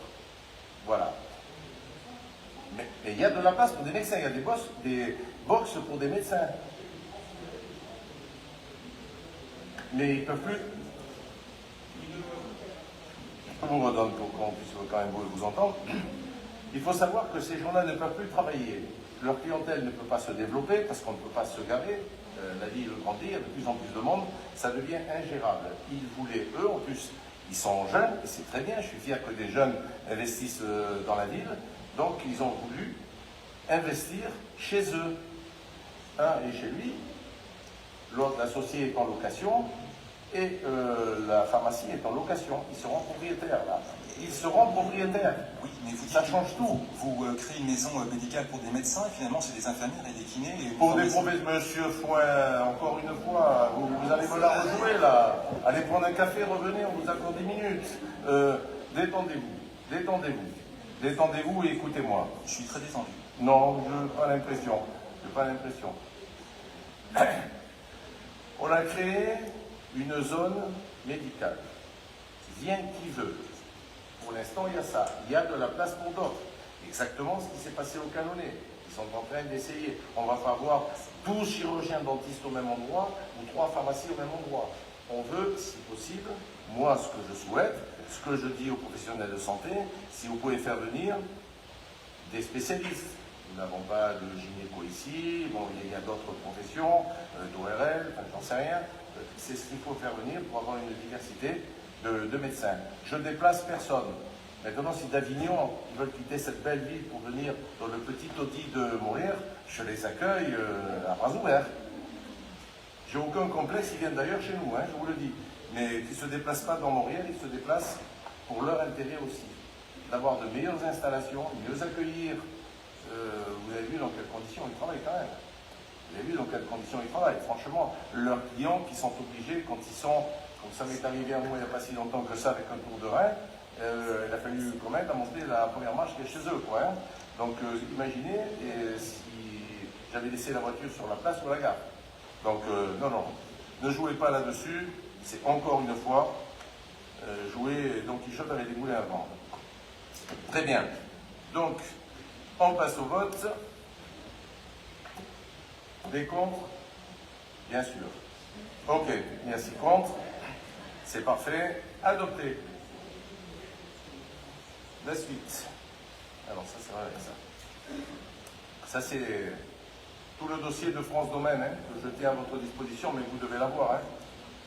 Voilà. Mais il y a de la place pour des médecins, il y a des box pour des médecins. Mais ils ne peuvent plus. Je vous redonne pour qu'on puisse quand même vous entendre. Il faut savoir que ces gens-là ne peuvent plus travailler. Leur clientèle ne peut pas se développer parce qu'on ne peut pas se garer. La ville grandit, il y a de plus en plus de monde, ça devient ingérable. Ils voulaient, eux, en plus, ils sont jeunes, et c'est très bien, je suis fier que des jeunes investissent dans la ville, donc ils ont voulu investir chez eux. Un est chez lui, l'autre, l'associé, est en location, et la pharmacie est en location. Ils seront propriétaires, là. Ils seront propriétaires. Oui, mais vous dites ça change tout. Vous créez une maison médicale pour des médecins, et finalement c'est des infirmières et des kinés. Et pour des professeurs, monsieur Fouin, encore une fois, vous allez me la rejouer, là. Allez prendre un café, revenez, on vous accorde 10 minutes. Détendez-vous et écoutez-moi. Je suis très détendu. Non, je n'ai pas l'impression. On a créé une zone médicale. Vient qui veut. Pour l'instant, il y a ça. Il y a de la place pour d'autres. Exactement ce qui s'est passé au Canonais. Ils sont en train d'essayer. On ne va pas avoir 12 chirurgiens dentistes au même endroit ou 3 pharmacies au même endroit. On veut, si possible, moi, ce que je souhaite, ce que je dis aux professionnels de santé, si vous pouvez faire venir des spécialistes. Nous n'avons pas de gynéco ici, bon, il y a d'autres professions, d'ORL, j'en sais rien. C'est ce qu'il faut faire venir pour avoir une diversité de médecins. Je ne déplace personne. Maintenant, si d'Avignon, ils veulent quitter cette belle ville pour venir dans le petit taudis de Montréal, je les accueille à bras ouverts. J'ai aucun complexe, ils viennent d'ailleurs chez nous, hein, je vous le dis. Mais qui ne se déplacent pas dans Montréal, ils se déplacent pour leur intérêt aussi. D'avoir de meilleures installations, mieux accueillir vous avez vu dans quelles conditions ils travaillent quand même. Vous avez vu dans quelles conditions ils travaillent. Franchement, leurs clients qui sont obligés, quand ils sont, comme ça m'est arrivé à moi il n'y a pas si longtemps que ça avec un tour de rein, il a fallu quand même monter la première marche qui est chez eux, quoi. Hein. Donc imaginez si j'avais laissé la voiture sur la place ou la gare. Donc non, ne jouez pas là-dessus, c'est encore une fois jouer Don Quichotte avec des moulins à vendre. Très bien. Donc, on passe au vote. Des contre? Bien sûr. Ok, merci contre. C'est parfait. Adopté. La suite. Alors ça, c'est vrai avec ça. Ça, c'est tout le dossier de France Domaine hein, que je tiens à votre disposition, mais vous devez l'avoir. Hein,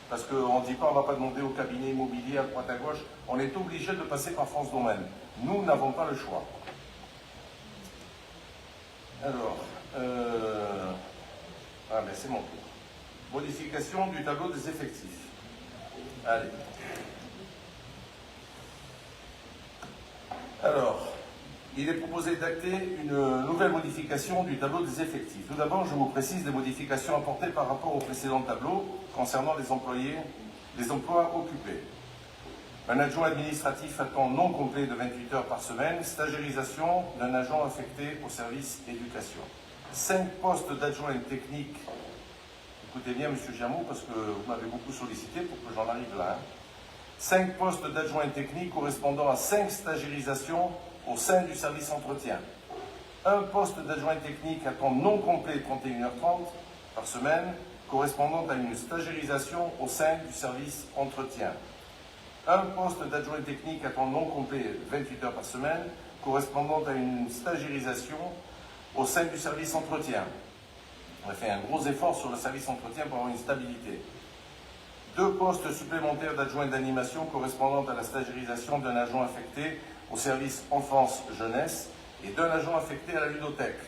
parce qu'on ne dit pas, on ne va pas demander au cabinet immobilier à droite à gauche. On est obligé de passer par France Domaine. Nous n'avons pas le choix. Alors, c'est mon tour. Modification du tableau des effectifs. Allez. Alors, il est proposé d'acter une nouvelle modification du tableau des effectifs. Tout d'abord, je vous précise les modifications apportées par rapport au précédent tableau concernant les emplois occupés. Un adjoint administratif à temps non complet de 28 heures par semaine, stagiarisation d'un agent affecté au service éducation. 5 postes d'adjoint technique. Écoutez bien, M. Jamot, parce que vous m'avez beaucoup sollicité pour que j'en arrive là. 5 postes d'adjoint technique correspondant à 5 stagiarisations au sein du service entretien. Un poste d'adjoint technique à temps non complet 31h30 par semaine, correspondant à une stagiarisation au sein du service entretien. Un poste d'adjoint technique à temps non complet 28 heures par semaine, correspondant à une stagiarisation au sein du service entretien. On a fait un gros effort sur le service entretien pour avoir une stabilité. 2 postes supplémentaires d'adjoint d'animation correspondant à la stagiarisation d'un agent affecté au service enfance-jeunesse et d'un agent affecté à la ludothèque.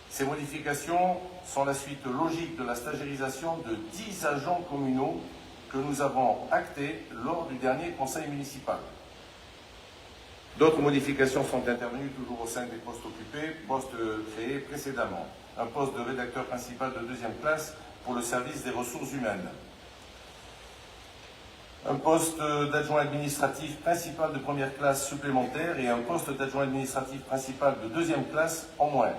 Ces modifications sont la suite logique de la stagiarisation de 10 agents communaux que nous avons actées lors du dernier conseil municipal. D'autres modifications sont intervenues toujours au sein des postes occupés, postes créés précédemment. Un poste de rédacteur principal de 2e classe pour le service des ressources humaines. Un poste d'adjoint administratif principal de 1re classe supplémentaire et un poste d'adjoint administratif principal de 2e classe en moins.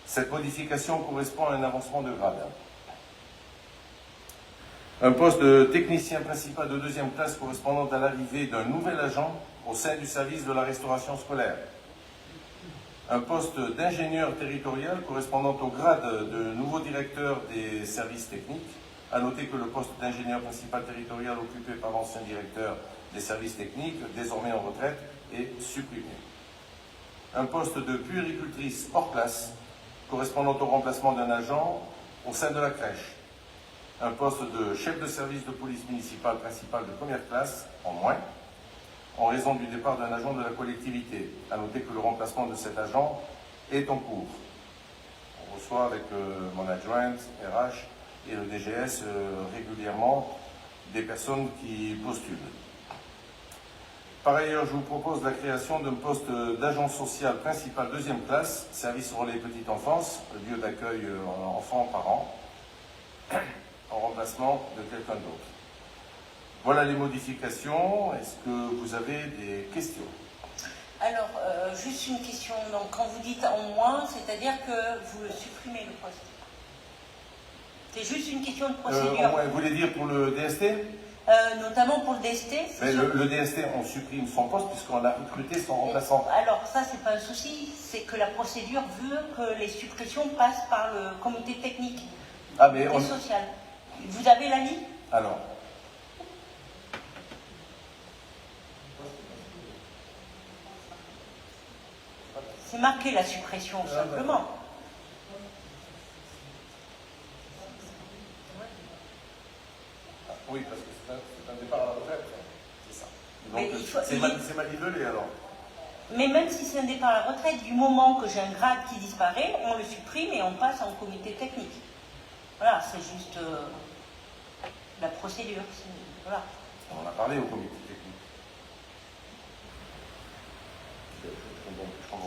Cette modification correspond à un avancement de grade. Un poste de technicien principal de 2e classe correspondant à l'arrivée d'un nouvel agent au sein du service de la restauration scolaire. Un poste d'ingénieur territorial correspondant au grade de nouveau directeur des services techniques. À noter que le poste d'ingénieur principal territorial occupé par l'ancien directeur des services techniques, désormais en retraite, est supprimé. Un poste de puéricultrice hors classe correspondant au remplacement d'un agent au sein de la crèche. Un poste de chef de service de police municipale principal de 1re classe en moins, en raison du départ d'un agent de la collectivité. À noter que le remplacement de cet agent est en cours. On reçoit avec mon adjointe RH et le DGS régulièrement des personnes qui postulent. Par ailleurs, je vous propose la création d'un poste d'agent social principal 2e classe, service relais petite enfance, lieu d'accueil enfants-parents, en remplacement de quelqu'un d'autre. Voilà les modifications. Est-ce que vous avez des questions? Alors, juste une question. Donc, quand vous dites en moins, c'est-à-dire que vous supprimez le poste? C'est juste une question de procédure. Vous voulez dire pour le DST? Notamment pour le DST. Le DST, on supprime son poste puisqu'on l'a recruté son remplaçant. Alors ça, c'est pas un souci, c'est que la procédure veut que les suppressions passent par le comité technique et social. Vous avez l'avis? Alors. C'est marqué la suppression, simplement. Oui, parce que c'est un départ à la retraite, c'est ça. Donc c'est manipulé alors. Mais même si c'est un départ à la retraite, du moment que j'ai un grade qui disparaît, on le supprime et on passe en comité technique. Voilà, c'est juste la procédure. Voilà. On en a parlé au comité technique. Je comprends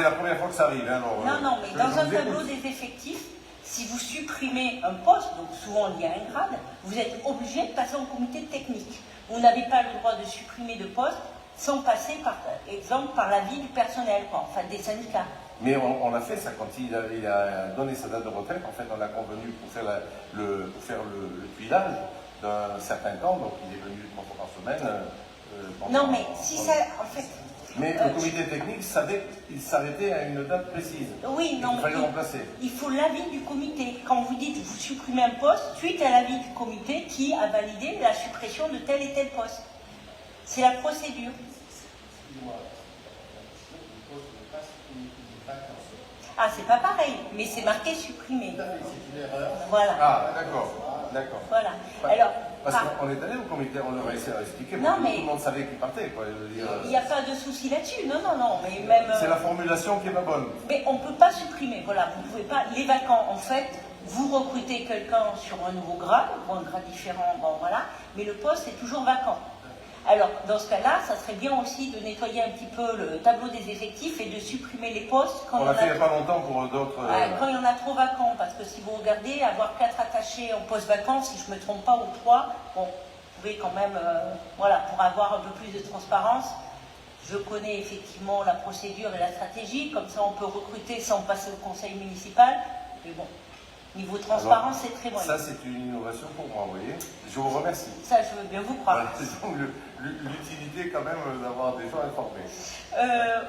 la première fois que ça arrive. Hein, alors, Non, non, mais je dans vous un écoute. tableau des effectifs, si vous supprimez un poste, donc souvent lié à un grade, vous êtes obligé de passer en comité technique. Vous n'avez pas le droit de supprimer de poste sans passer, par exemple, par l'avis du personnel, quoi, enfin des syndicats. Mais on a fait ça quand il a donné sa date de retraite. En fait, on a convenu pour faire le tuilage d'un certain temps. Donc, il est venu 3 fois par semaine. Non, mais si ça, en fait... Mais le comité technique savait qu'il s'arrêtait à une date précise. Oui, non, Il fallait le remplacer. il faut l'avis du comité. Quand vous dites vous supprimez un poste, suite à l'avis du comité qui a validé la suppression de tel et tel poste. C'est la procédure. Ah, c'est pas pareil, mais c'est marqué supprimer. Voilà. Ah, d'accord. D'accord. Voilà. Alors, Parce qu'on est allé au comité, on leur a essayé d'expliquer, Non, mais- tout le monde savait qu'il partait. Quoi, je veux dire, il n'y a pas de souci là-dessus. Non, non, non. Mais même. c'est la formulation qui est pas bonne. Mais on ne peut pas supprimer. Voilà, vous ne pouvez pas. Les vacants, en fait, vous recrutez quelqu'un sur un nouveau grade, ou un grade différent, bon voilà, mais le poste est toujours vacant. Alors, dans ce cas-là, ça serait bien aussi de nettoyer un petit peu le tableau des effectifs et de supprimer les postes quand On il y l'a en fait il a n'y a pas longtemps pour d'autres. quand il y en a trop vacants, parce que si vous regardez, avoir 4 attachés en poste vacant, si je ne me trompe pas, ou 3, bon, vous pouvez quand même, voilà, pour avoir un peu plus de transparence, je connais effectivement la procédure et la stratégie, comme ça on peut recruter sans passer au conseil municipal, mais bon, niveau transparence, c'est très moyen. Ça, c'est une innovation pour moi, vous voyez. Je vous remercie. Ça, je veux bien vous croire. Voilà, donc l'utilité quand même d'avoir des gens informés.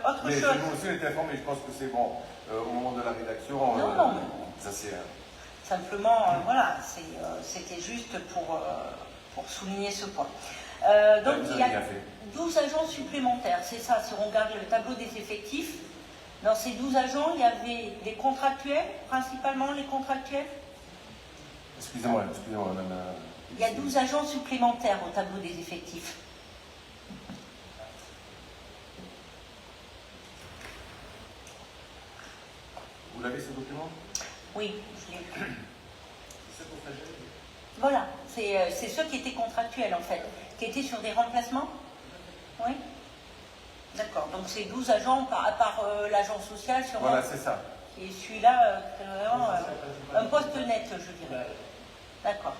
Autre Mais chose. nous aussi, on était informés, je pense que c'est bon. Au moment de la rédaction, Non. ça c'est... Simplement, voilà, c'était juste pour souligner ce point. Donc vous il y avez a bien fait. 12 agents supplémentaires, c'est ça, si on regarde le tableau des effectifs, dans ces 12 agents, il y avait des contractuels, principalement les contractuels. Excusez-moi, madame. Il y a 12 agents supplémentaires au tableau des effectifs. Vous l'avez ce document? Oui, je l'ai vu. Voilà, c'est ceux qui étaient contractuels en fait, qui étaient sur des remplacements. Oui. D'accord, donc c'est 12 agents, à part l'agent social sur Voilà, c'est ça. et celui-là, vraiment un poste net, je dirais. D'accord.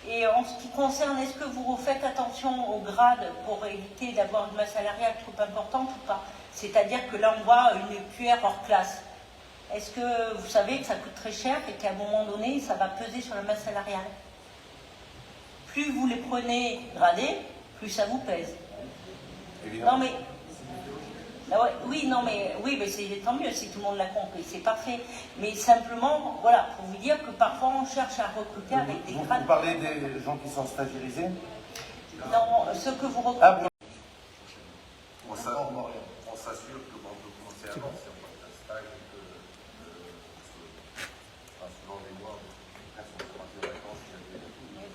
Et en ce qui concerne, est-ce que vous faites attention au grade pour éviter d'avoir une masse salariale trop importante ou pas? C'est-à-dire que là, on voit une QR hors classe. Est-ce que vous savez que ça coûte très cher et qu'à un moment donné, ça va peser sur la masse salariale? Plus vous les prenez gradés, plus ça vous pèse. Évidemment. Non mais... Ah ouais, oui, non mais oui, mais c'est tant mieux si tout le monde l'a compris, c'est parfait. Mais simplement, voilà, pour vous dire que parfois on cherche à recruter avec des Vous grades. parlez des gens qui sont stagiarisés? Non, ce que vous recrutez. Ah, on s'assure que quand on peut commencer avant, si on passe un stage, souvent les mois, presque on commence les vacances,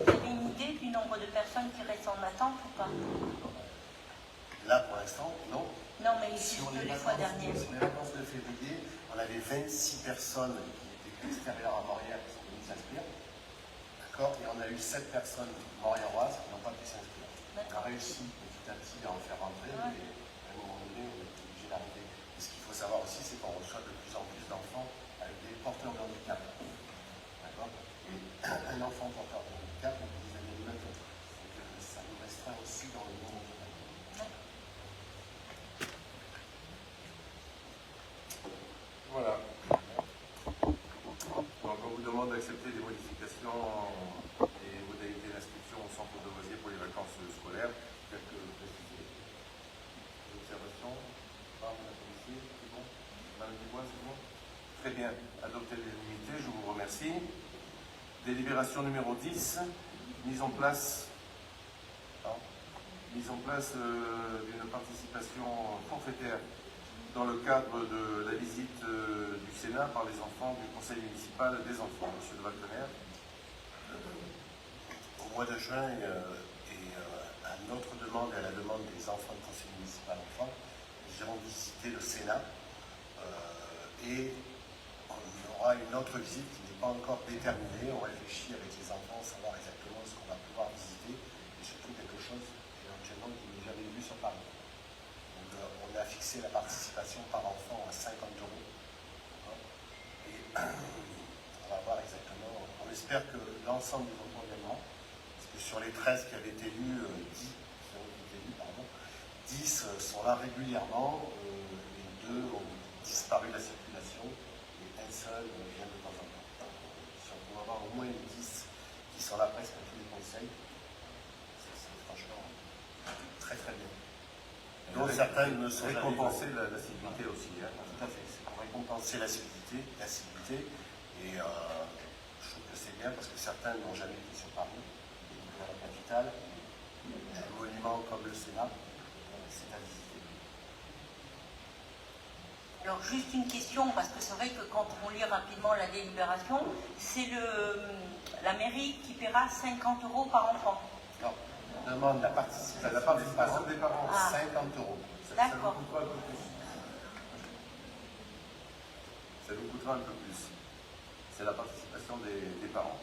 Vous avez une idée du nombre de personnes qui restent en attente ou pas? Là, pour l'instant, non. Non, mais ici, Sur les fois dernières. sur les vacances de février, on avait 26 personnes qui étaient extérieures à Mauriac qui sont venues s'inscrire. D'accord? Et on a eu 7 personnes mauriaroises qui n'ont pas pu s'inscrire. On a réussi petit à petit à en faire rentrer, mais à un moment donné, on est obligé d'arrêter. Et ce qu'il faut savoir aussi, c'est qu'on reçoit de plus en plus d'enfants avec des porteurs de handicap. D'accord? Et un enfant porteur de handicap, on peut des animateurs. Donc ça nous restreint aussi dans le monde. Voilà. Donc on vous demande d'accepter des modifications et modalités d'inscription au centre de loisirs pour les vacances scolaires, telles que précisées. Des observations? Pas, madame la policier, c'est bon? Madame Dubois, c'est bon? Très bien. Adoptez l'unanimité, je vous remercie. Délibération numéro 10, mise en place d'une participation forfaitaire dans le cadre de la visite du Sénat par les enfants du Conseil municipal des enfants. Monsieur de Valtener. Au mois de juin, et à notre demande et à la demande des enfants du Conseil municipal enfants, nous irons visiter le Sénat et on aura une autre visite qui n'est pas encore déterminée. On réfléchit avec les enfants, savoir exactement ce qu'on va pouvoir visiter et surtout quelque chose éventuellement qu'ils n'ont jamais vu sur Paris. Donc, on a fixé la participation par enfant à 5 On va voir exactement. On espère que l'ensemble des enfants également, parce que sur les 13 qui avaient été élus, 10 qui ont été élus, pardon, 10 sont là régulièrement, et 2 ont disparu de la circulation, et un seul vient de temps en temps. Si on peut avoir au moins les 10 qui sont là presque à tous les conseils, c'est franchement très très bien. Donc certains ne sont jamais Récompenser l'assiduité aussi. Hein. tout à fait, c'est pour récompenser l'assiduité, et je trouve que c'est bien parce que certains n'ont jamais été sur Paris, et dans la capitale, un monument comme le Sénat, c'est à visiter. Alors juste une question, parce que c'est vrai que quand on lit rapidement la délibération, c'est la mairie qui paiera 50 € par enfant. Non, on demande la participation des parents. Ah. 50 €. Ça nous D'accord. coûtera un peu plus. Ça nous coûtera un peu plus. C'est la participation des parents.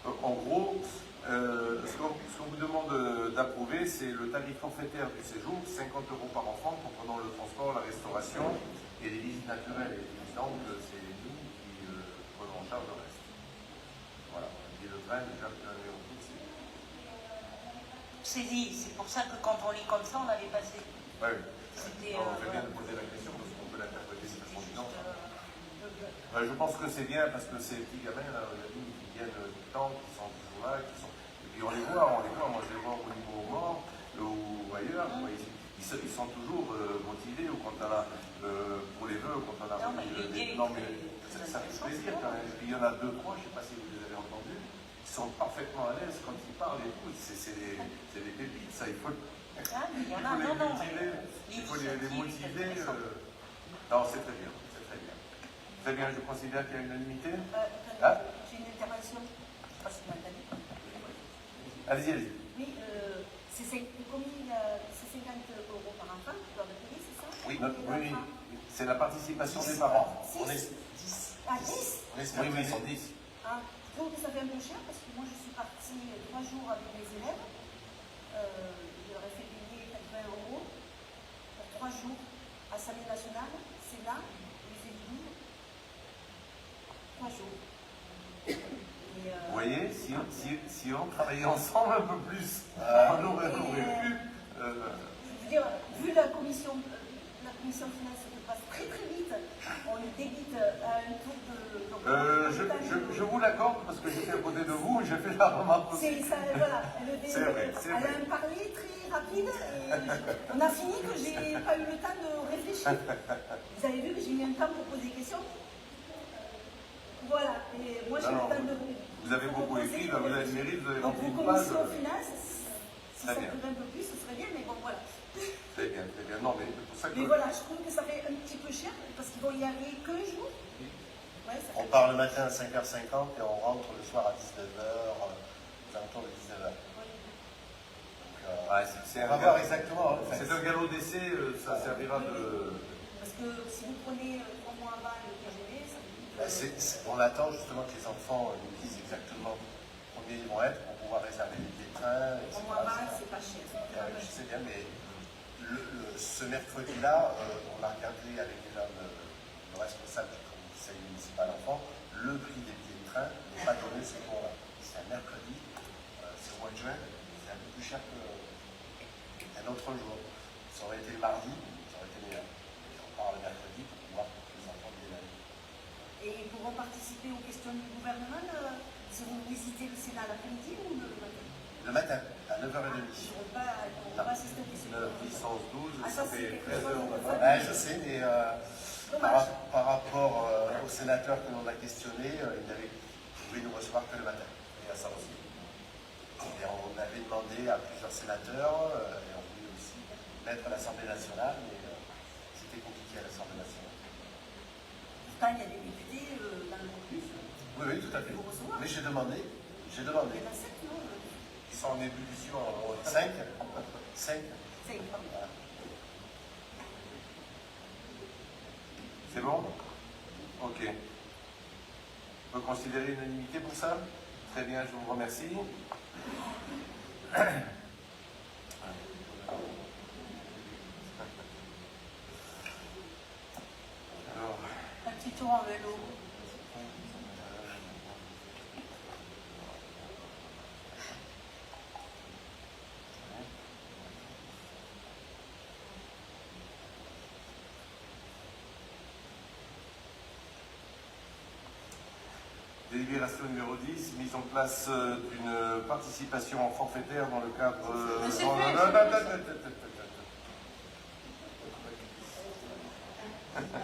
En gros, ce qu'on vous demande d'approuver, c'est le tarif forfaitaire du séjour, 50 € par enfant, comprenant le transport, la restauration et les visites naturelles. Et évidemment que c'est nous qui prenons en charge le reste. Voilà. Et le train, déjà, le numéro de c'est... Saisi, c'est pour ça que quand on lit comme ça, on avait passé. Ouais, oui. C'était. On fait bien de poser la question parce qu'on peut l'interpréter de façon différente. Je pense que c'est bien parce que ces petits gamins, là, qui viennent tout le temps, qui sont toujours là, et puis on les voit, moi je les vois au niveau mort ou ailleurs, ils sont toujours motivés ou quand on a, pour les vœux, quand on a... Non, mais l'idée, non, mais ça fait plaisir quand même. Et puis il y en a 2, 3, je ne sais pas si vous les avez entendus, qui sont parfaitement à l'aise quand ils parlent et tout. C'est des pépites, ça, il faut... Ah, mais il y en a, Il faut les non, motiver, il faut les motiver. Non, c'est très bien, c'est très bien. Très bien, je considère qu'il y a une unanimité. Ah. J'ai une intervention. Je ne sais pas si vous m'entendez. Allez-y. Oui, c'est 50 € par enfant qui doivent payer, c'est ça? Oui, oui, c'est la participation des parents. Six. On est 10. À 10? On espère Oui, qu'ils oui, sont 10. Ah, je trouve que ça fait un peu cher parce que moi je suis partie 3 jours avec mes élèves. Je leur ai fait payer 80 € pour 3 jours. Assemblée nationale, Sénat, les élus. 3 jours. Et, Vous voyez, si on travaillait ensemble un peu plus, on aurait pu... je veux dire, vu la commission finance se passe très très vite, on les débite à un tour de... je vous l'accorde parce que j'étais à côté de vous et j'ai fait la remarque aussi. C'est ça, voilà. C'est vrai, c'est vrai. Elle a parlé très rapide et on a fini que j'ai pas eu le temps de réfléchir. Vous avez vu que j'ai eu un temps pour poser des questions. Voilà, et moi j'ai eu le temps de... Vous avez beaucoup écrit, là, vous avez le mérite, vous avez donc rempli pour une page. commission finance, si ça Très bien. pouvait un peu plus, ce serait bien, mais bon voilà. Très bien, très bien. Non, mais c'est pour ça que... Mais voilà, je trouve que ça fait un petit peu cher parce qu'ils vont y aller qu'un jour. Ouais, ça On fait... part le matin à 5h50 et on rentre le soir à 19h, aux alentours de 19h. Ouais, On va voir exactement. C'est un galop d'essai, ça servira de... Parce que si vous prenez 3 mois avant le TGV, ça veut dire que... On attend justement que les enfants nous disent exactement combien ils vont être pour pouvoir réserver les billets de train, etc. 3 mois avant, c'est pas cher. Je sais bien, mais ce mercredi-là, on a regardé avec déjà le responsable du conseil municipal enfant, le prix des billets de train n'est pas donné ce jour-là. C'est un mercredi, c'est au mois de juin, c'est un peu plus cher qu'un autre jour. Ça aurait été le mardi, ça aurait été meilleur. Et on part le mercredi pour pouvoir que les enfants viennent aller. Et ils pourront participer aux questions du gouvernement si vous visitez le Sénat l'après-midi ou le matin? Le matin, à 9h30. Ils ne pourront pas assister aux questions. 9, 10, 11, 12, Ah, ça ça, c'est fait quelque 13 chose heures. de Ouais, je sais, mais Dommage. par rapport aux sénateurs que l'on a questionnés, ils pouvaient nous recevoir que le matin. Et à ça aussi. Et on avait demandé à plusieurs sénateurs, et on voulait aussi mettre à l'Assemblée nationale, mais c'était compliqué à l'Assemblée nationale. Pourtant, il y a des députés dans le caucus. Oui, oui, tout à fait. Pour recevoir. Mais j'ai demandé. Il y en a 7, non? Ils sont en ébullition. 5 5 5, pardon. C'est bon? Ok. On peut considérer l'unanimité pour ça? Très bien, je vous remercie. Alors, Un petit tour en délibération numéro 10, mise en place d'une participation forfaitaire dans le cadre... Mais c'est dans- fait, non, c'est non, fait. non, non, non,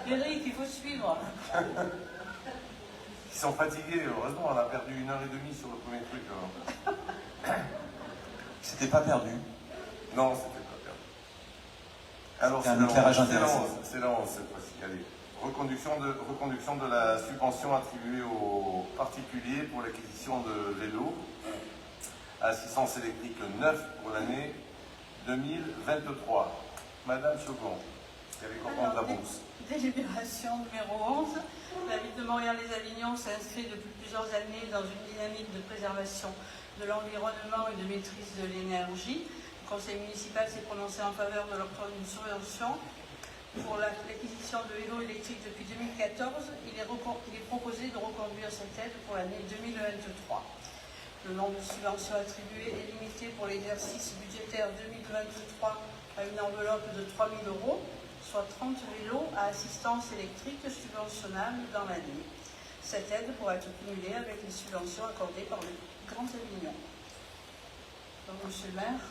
non. Eric, il faut suivre. Ils sont fatigués, heureusement, on a perdu 1h30 sur le premier truc. C'était pas perdu. Non, c'était pas perdu. Alors, C'était un éclairage intéressant. C'est la 11 cette fois-ci. Allez. Reconduction de la subvention attribuée aux particuliers pour l'acquisition de vélos à assistance électrique neuf pour l'année 2023. Madame Chogon, qui avait comprendre la Alors, bourse. Délibération numéro 11. La ville de Montréal-les-Avignon s'inscrit depuis plusieurs années dans une dynamique de préservation de l'environnement et de maîtrise de l'énergie. Le conseil municipal s'est prononcé en faveur de l'octroi d'une subvention pour l'acquisition de vélos électriques depuis 2014. Il est proposé de reconduire cette aide pour l'année 2023. Le nombre de subventions attribuées est limité pour l'exercice budgétaire 2023 à une enveloppe de 3 000 €, soit 30 vélos à assistance électrique subventionnables dans l'année. Cette aide pourra être cumulée avec les subventions accordées par le Grand Avignon. Donc, monsieur le maire.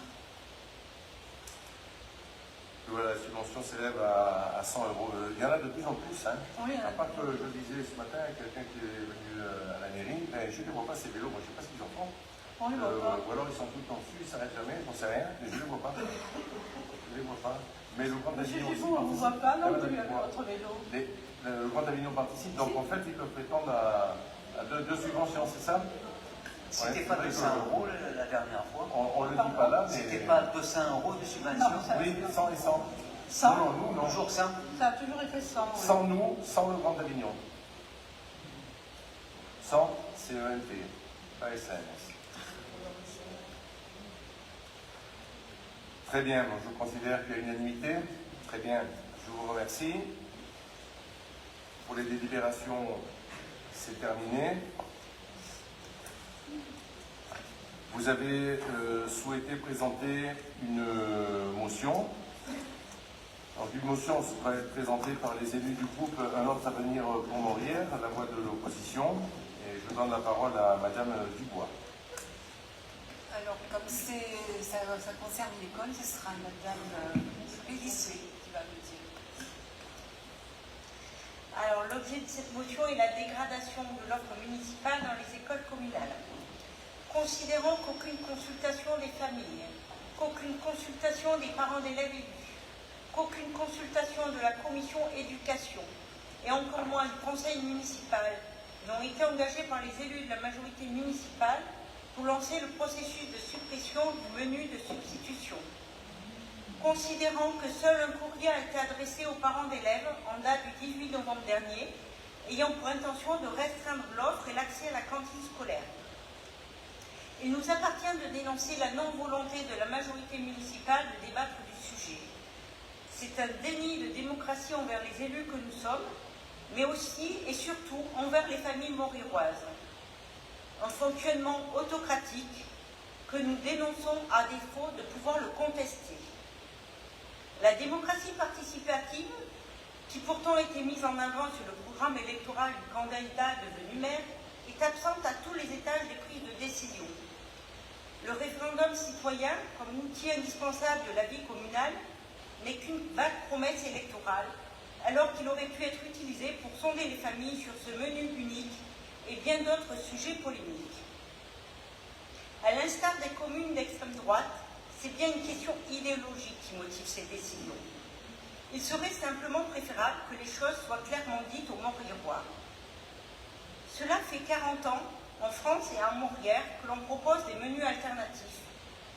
Voilà, la subvention s'élève à 100 €. Il y en a de plus en plus. Hein. Oui, À part que je disais ce matin à quelqu'un qui est venu à la mairie, ben, je ne vois pas ces vélos, moi je ne sais pas ce qu'ils en font. on les voit pas. Ou alors ils sont tout le temps dessus, ils ne s'arrêtent jamais, j'en sais rien, mais je ne les vois pas. Je ne les vois pas. Mais le Grand Monsieur Avignon aussi Dupont, on ne vous voit participe. pas non Ah, plus madame, avec votre vélo. Le Grand Avignon participe, donc en fait ils peuvent prétendre à deux subventions, c'est ça? C'était Ouais, pas c'est vrai 200 que- € la dernière fois. On ne le dit pas là, mais... C'était pas 200 € de subvention. Non, ça- Oui, 100 et 100. 100. Non, nous, non. Toujours 100. Ça a toujours été 100. oui. Sans nous, sans le Grand Avignon. Sans CENT, pas SNS. Très bien, donc je considère qu'il y a unanimité. Très bien, je vous remercie. Pour les délibérations, c'est terminé. Vous avez souhaité présenter une motion. Alors, une motion va être présentée par les élus du groupe Un autre avenir pour Morières, à la voix de l'opposition. Et je donne la parole à Madame Dubois. Alors, comme ça concerne l'école, ce sera Madame Bélissier qui va me dire. Alors, l'objet de cette motion est la dégradation de l'offre municipale dans les écoles communales. Considérant qu'aucune consultation des familles, qu'aucune consultation des parents d'élèves élus, qu'aucune consultation de la commission éducation et encore moins du conseil municipal n'ont été engagés par les élus de la majorité municipale pour lancer le processus de suppression du menu de substitution. Considérant que seul un courrier a été adressé aux parents d'élèves en date du 18 novembre dernier, ayant pour intention de restreindre l'offre et l'accès à la cantine scolaire. Il nous appartient de dénoncer la non-volonté de la majorité municipale de débattre du sujet. C'est un déni de démocratie envers les élus que nous sommes, mais aussi et surtout envers les familles moriroises. Un fonctionnement autocratique que nous dénonçons à défaut de pouvoir le contester. La démocratie participative, qui pourtant a été mise en avant sur le programme électoral du candidat devenu maire, est absente à tous les étages des prises de décision. Le référendum citoyen, comme outil indispensable de la vie communale, n'est qu'une vague promesse électorale, alors qu'il aurait pu être utilisé pour sonder les familles sur ce menu unique et bien d'autres sujets polémiques. À l'instar des communes d'extrême droite, c'est bien une question idéologique qui motive ces décisions. Il serait simplement préférable que les choses soient clairement dites aux Moriérois. Cela fait 40 ans, en France et à Morières, que l'on propose des menus alternatifs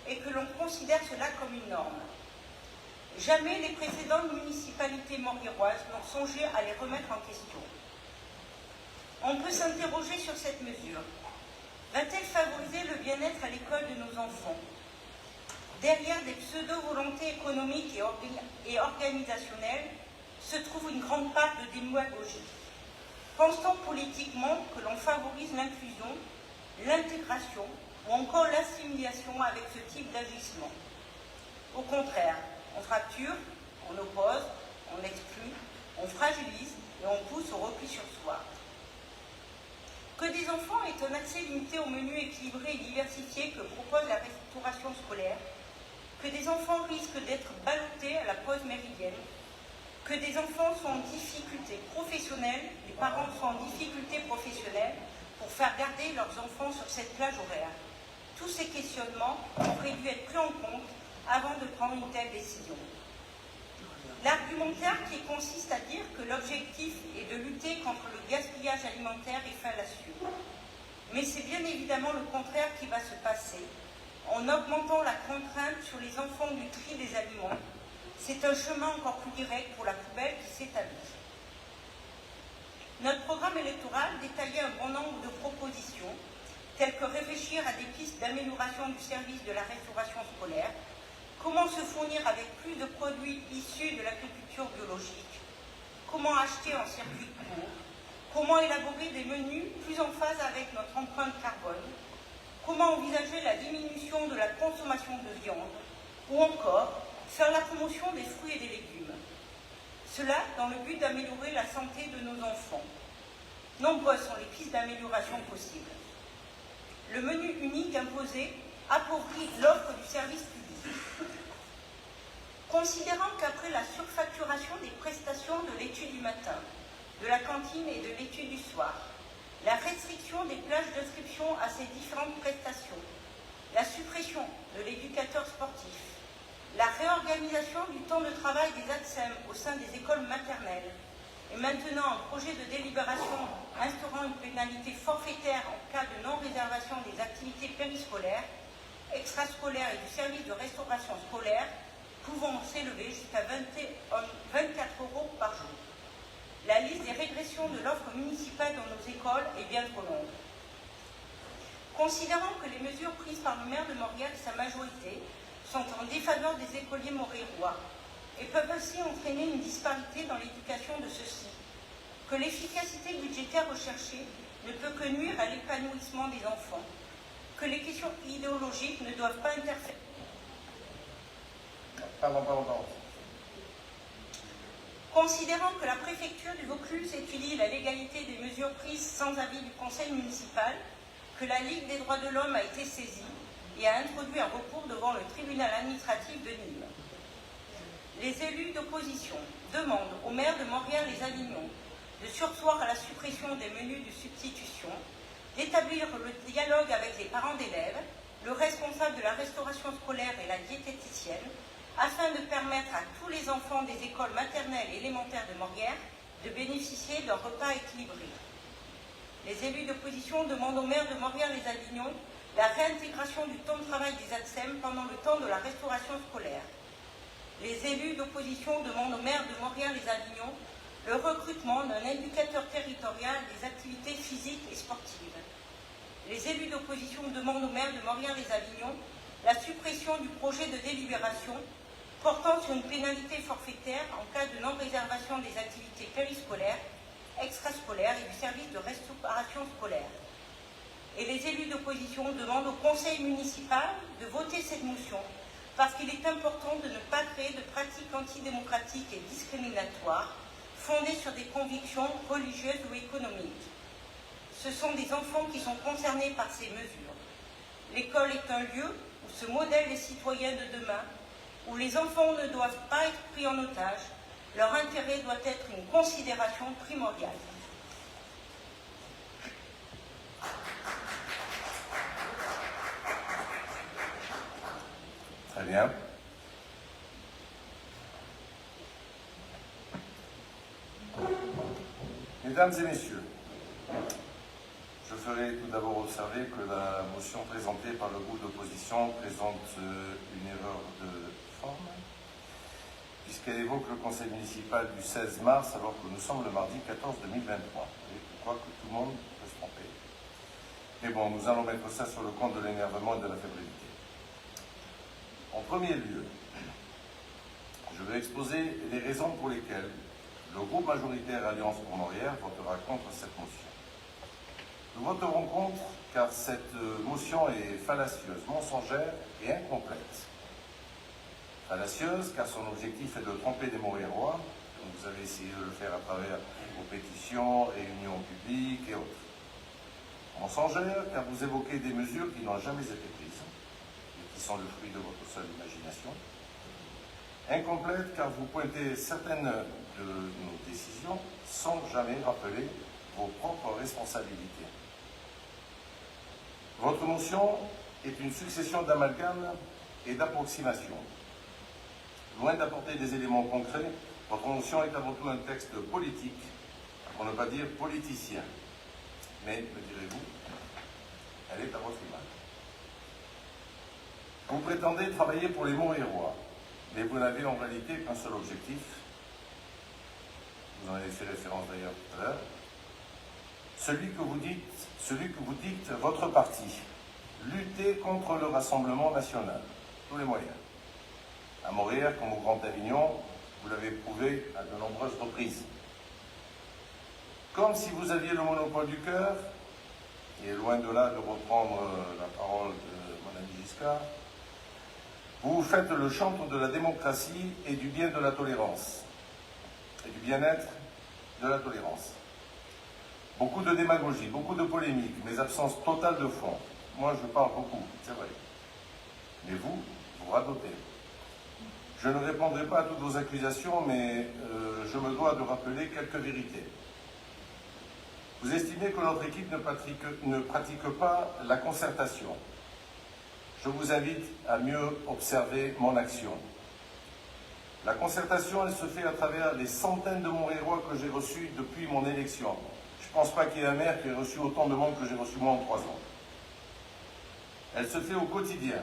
et que l'on considère cela comme une norme. Jamais les précédentes municipalités moriéroises n'ont songé à les remettre en question. On peut s'interroger sur cette mesure. Va-t-elle favoriser le bien-être à l'école de nos enfants? Derrière des pseudo-volontés économiques et organisationnelles se trouve une grande part de démagogie. Pense-t-on politiquement que l'on favorise l'inclusion, l'intégration ou encore l'assimilation avec ce type d'agissement? Au contraire, on fracture, on oppose, on exclut, on fragilise et on pousse au repli sur soi. Que des enfants aient un accès limité aux menus équilibrés et diversifiés que propose la restauration scolaire, que des enfants risquent d'être ballottés à la pause méridienne, que des enfants sont en difficulté professionnelle, les parents sont en difficulté professionnelle pour faire garder leurs enfants sur cette plage horaire. Tous ces questionnements auraient dû être pris en compte avant de prendre une telle décision. L'argumentaire qui consiste à dire que l'objectif est de lutter contre le gaspillage alimentaire est fallacieux. Mais c'est bien évidemment le contraire qui va se passer en augmentant la contrainte sur les enfants du tri des aliments. C'est un chemin encore plus direct pour la poubelle qui s'établit. Notre programme électoral détaillait un bon nombre de propositions, telles que réfléchir à des pistes d'amélioration du service de la restauration scolaire, comment se fournir avec plus de produits issus de l'agriculture biologique, comment acheter en circuit court, comment élaborer des menus plus en phase avec notre empreinte carbone, comment envisager la diminution de la consommation de viande, ou encore faire la promotion des fruits et des légumes. Cela dans le but d'améliorer la santé de nos enfants. Nombreuses sont les pistes d'amélioration possibles. Le menu unique imposé appauvrit l'offre du service public. Considérant qu'après la surfacturation des prestations de l'étude du matin, de la cantine et de l'étude du soir, la restriction des plages d'inscription à ces différentes prestations, la suppression de l'éducateur sportif, la réorganisation du temps de travail des ATSEM au sein des écoles maternelles, et maintenant un projet de délibération instaurant une pénalité forfaitaire en cas de non-réservation des activités périscolaires, extrascolaires et du service de restauration scolaire, pouvant s'élever jusqu'à 24 € par jour. La liste des régressions de l'offre municipale dans nos écoles est bien trop longue. Considérant que les mesures prises par le maire de Mauriac et sa majorité sont en défaveur des écoliers montrérois et peuvent aussi entraîner une disparité dans l'éducation de ceux-ci, que l'efficacité budgétaire recherchée ne peut que nuire à l'épanouissement des enfants, que les questions idéologiques ne doivent pas interférer. Pardon. Considérant que la préfecture du Vaucluse étudie la légalité des mesures prises sans avis du conseil municipal, que la Ligue des droits de l'homme a été saisie et a introduit un recours devant le tribunal administratif de Nîmes. Les élus d'opposition demandent au maire de Montréal-les-Avignon de surseoir à la suppression des menus de substitution, d'établir le dialogue avec les parents d'élèves, le responsable de la restauration scolaire et la diététicienne, afin de permettre à tous les enfants des écoles maternelles et élémentaires de Mauriac de bénéficier d'un repas équilibré. Les élus d'opposition demandent au maire de Montréal-les-Avignon la réintégration du temps de travail des ATSEM pendant le temps de la restauration scolaire. Les élus d'opposition demandent au maire de Montréal-les-Avignon le recrutement d'un éducateur territorial des activités physiques et sportives. Les élus d'opposition demandent au maire de Montréal-les-Avignon la suppression du projet de délibération portant sur une pénalité forfaitaire en cas de non-réservation des activités périscolaires, extrascolaires et du service de restauration scolaire. Et les élus d'opposition demandent au conseil municipal de voter cette motion parce qu'il est important de ne pas créer de pratiques antidémocratiques et discriminatoires fondées sur des convictions religieuses ou économiques. Ce sont des enfants qui sont concernés par ces mesures. L'école est un lieu où se modèlent les citoyens de demain, où les enfants ne doivent pas être pris en otage. Leur intérêt doit être une considération primordiale. Très bien. Mesdames et messieurs, je ferai tout d'abord observer que la motion présentée par le groupe d'opposition présente une erreur de forme, puisqu'elle évoque le conseil municipal du 16 mars, alors que nous sommes le mardi 14 2023. Et je crois que tout le monde peut se tromper. Mais bon, nous allons mettre ça sur le compte de l'énervement et de la fébrilité. En premier lieu, je vais exposer les raisons pour lesquelles le groupe majoritaire Alliance pour Montréal votera contre cette motion. Nous voterons contre car cette motion est fallacieuse, mensongère et incomplète. Fallacieuse car son objectif est de tromper des Montréalois, comme vous avez essayé de le faire à travers vos pétitions, réunions publiques et autres. Mensongère, car vous évoquez des mesures qui n'ont jamais été prises et qui sont le fruit de votre seule imagination. Incomplète, car vous pointez certaines de nos décisions sans jamais rappeler vos propres responsabilités. Votre motion est une succession d'amalgames et d'approximations. Loin d'apporter des éléments concrets, votre motion est avant tout un texte politique, pour ne pas dire politicien. Mais, me direz-vous, elle est à votre image. Vous prétendez travailler pour les Montrérois, mais vous n'avez en réalité qu'un seul objectif. Vous en avez fait référence d'ailleurs tout à l'heure. Celui que vous dites votre parti. Lutter contre le Rassemblement national. Tous les moyens. À Montréal, comme au Grand Avignon, vous l'avez prouvé à de nombreuses reprises. Comme si vous aviez le monopole du cœur, et loin de là de reprendre la parole de mon ami Giscard, vous faites le chantre de la démocratie et du bien de la tolérance, et du bien-être de la tolérance. Beaucoup de démagogie, beaucoup de polémiques, mais absence totale de fond. Moi, je parle beaucoup, c'est vrai. Mais vous, vous radotez. Je ne répondrai pas à toutes vos accusations, mais je me dois de rappeler quelques vérités. Vous estimez que notre équipe ne pratique pas la concertation. Je vous invite à mieux observer mon action. La concertation, elle se fait à travers les centaines de Montrérois que j'ai reçus depuis mon élection. Je ne pense pas qu'il y ait un maire qui ait reçu autant de monde que j'ai reçu moi en 3 ans. Elle se fait au quotidien,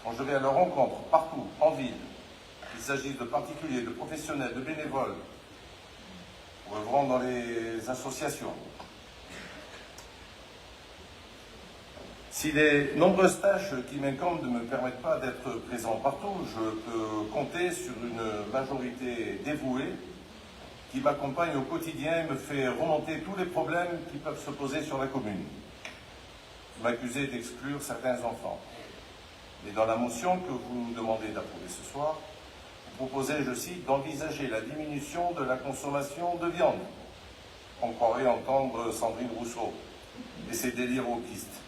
quand je vais à leur rencontre, partout, en ville, qu'il s'agisse de particuliers, de professionnels, de bénévoles, ou œuvrant dans les associations. Si les nombreuses tâches qui m'incombent ne me permettent pas d'être présent partout, je peux compter sur une majorité dévouée qui m'accompagne au quotidien et me fait remonter tous les problèmes qui peuvent se poser sur la commune. Vous m'accusez d'exclure certains enfants. Mais dans la motion que vous nous demandez d'approuver ce soir, vous proposez, je cite, d'envisager la diminution de la consommation de viande. On croirait entendre Sandrine Rousseau et ses délires wokistes.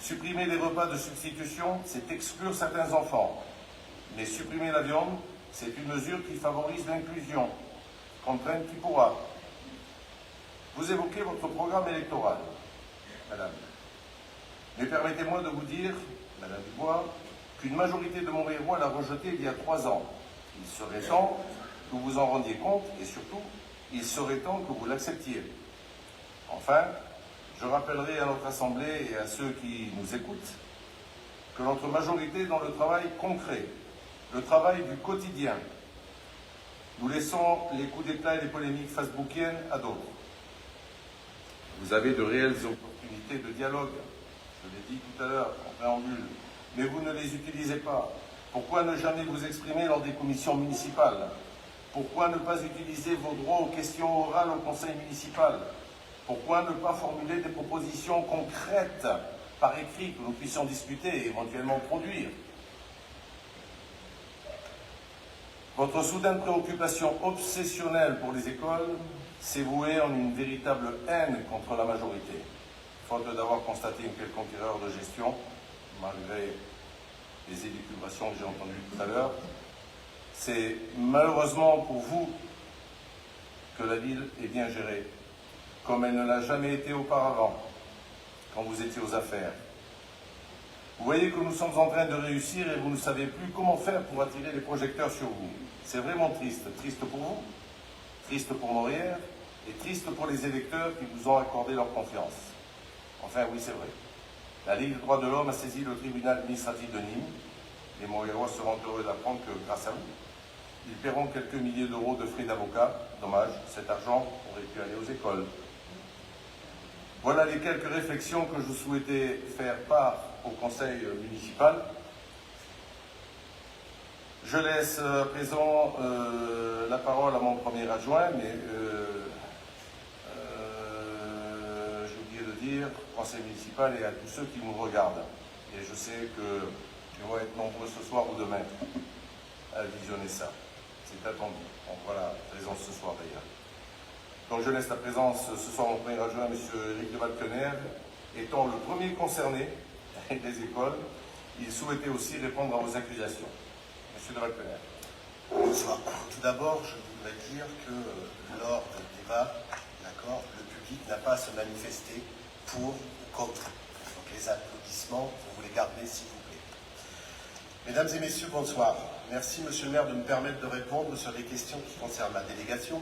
Supprimer les repas de substitution, c'est exclure certains enfants. Mais supprimer la viande, c'est une mesure qui favorise l'inclusion. Contrainte qui pourra. Vous évoquez votre programme électoral, madame. Mais permettez-moi de vous dire, madame Dubois, qu'une majorité de Montrérois l'a rejeté il y a 3 ans. Il serait temps que vous en rendiez compte et surtout, il serait temps que vous l'acceptiez. Enfin, je rappellerai à notre Assemblée et à ceux qui nous écoutent que notre majorité est dans le travail concret, le travail du quotidien. Nous laissons les coups d'éclat et les polémiques facebookiennes à d'autres. Vous avez de réelles opportunités de dialogue, je l'ai dit tout à l'heure en préambule, mais vous ne les utilisez pas. Pourquoi ne jamais vous exprimer lors des commissions municipales? Pourquoi ne pas utiliser vos droits aux questions orales au conseil municipal? Pourquoi ne pas formuler des propositions concrètes par écrit que nous puissions discuter et éventuellement produire? Votre soudaine préoccupation obsessionnelle pour les écoles s'est vouée en une véritable haine contre la majorité, faute d'avoir constaté une quelconque erreur de gestion, malgré les élucubrations que j'ai entendues tout à l'heure. C'est malheureusement pour vous que la ville est bien gérée, comme elle ne l'a jamais été auparavant, quand vous étiez aux affaires. Vous voyez que nous sommes en train de réussir et vous ne savez plus comment faire pour attirer les projecteurs sur vous. C'est vraiment triste. Triste pour vous, triste pour Montréal et triste pour les électeurs qui vous ont accordé leur confiance. Enfin, oui, c'est vrai. La Ligue des droits de l'homme a saisi le tribunal administratif de Nîmes. Les Montréalois seront heureux d'apprendre que, grâce à vous, ils paieront quelques milliers d'euros de frais d'avocat. Dommage, cet argent aurait pu aller aux écoles. Voilà les quelques réflexions que je souhaitais faire part au conseil municipal. Je laisse à présent la parole à mon premier adjoint, mais j'ai oublié de dire au conseil municipal et à tous ceux qui nous regardent. Et je sais qu'ils vont être nombreux ce soir ou demain à visionner ça. C'est attendu. On voit la présence ce soir d'ailleurs. Donc je laisse la présence ce soir au premier adjoint, M. Éric de Valkener, étant le premier concerné des écoles. Il souhaitait aussi répondre à vos accusations. M. de Valkener. Bonsoir. Tout d'abord, je voudrais dire que lors du débat, d'accord, le public n'a pas à se manifester pour ou contre. Donc les applaudissements, vous les gardez s'il vous plaît. Mesdames et messieurs, bonsoir. Merci Monsieur le maire de me permettre de répondre sur des questions qui concernent ma délégation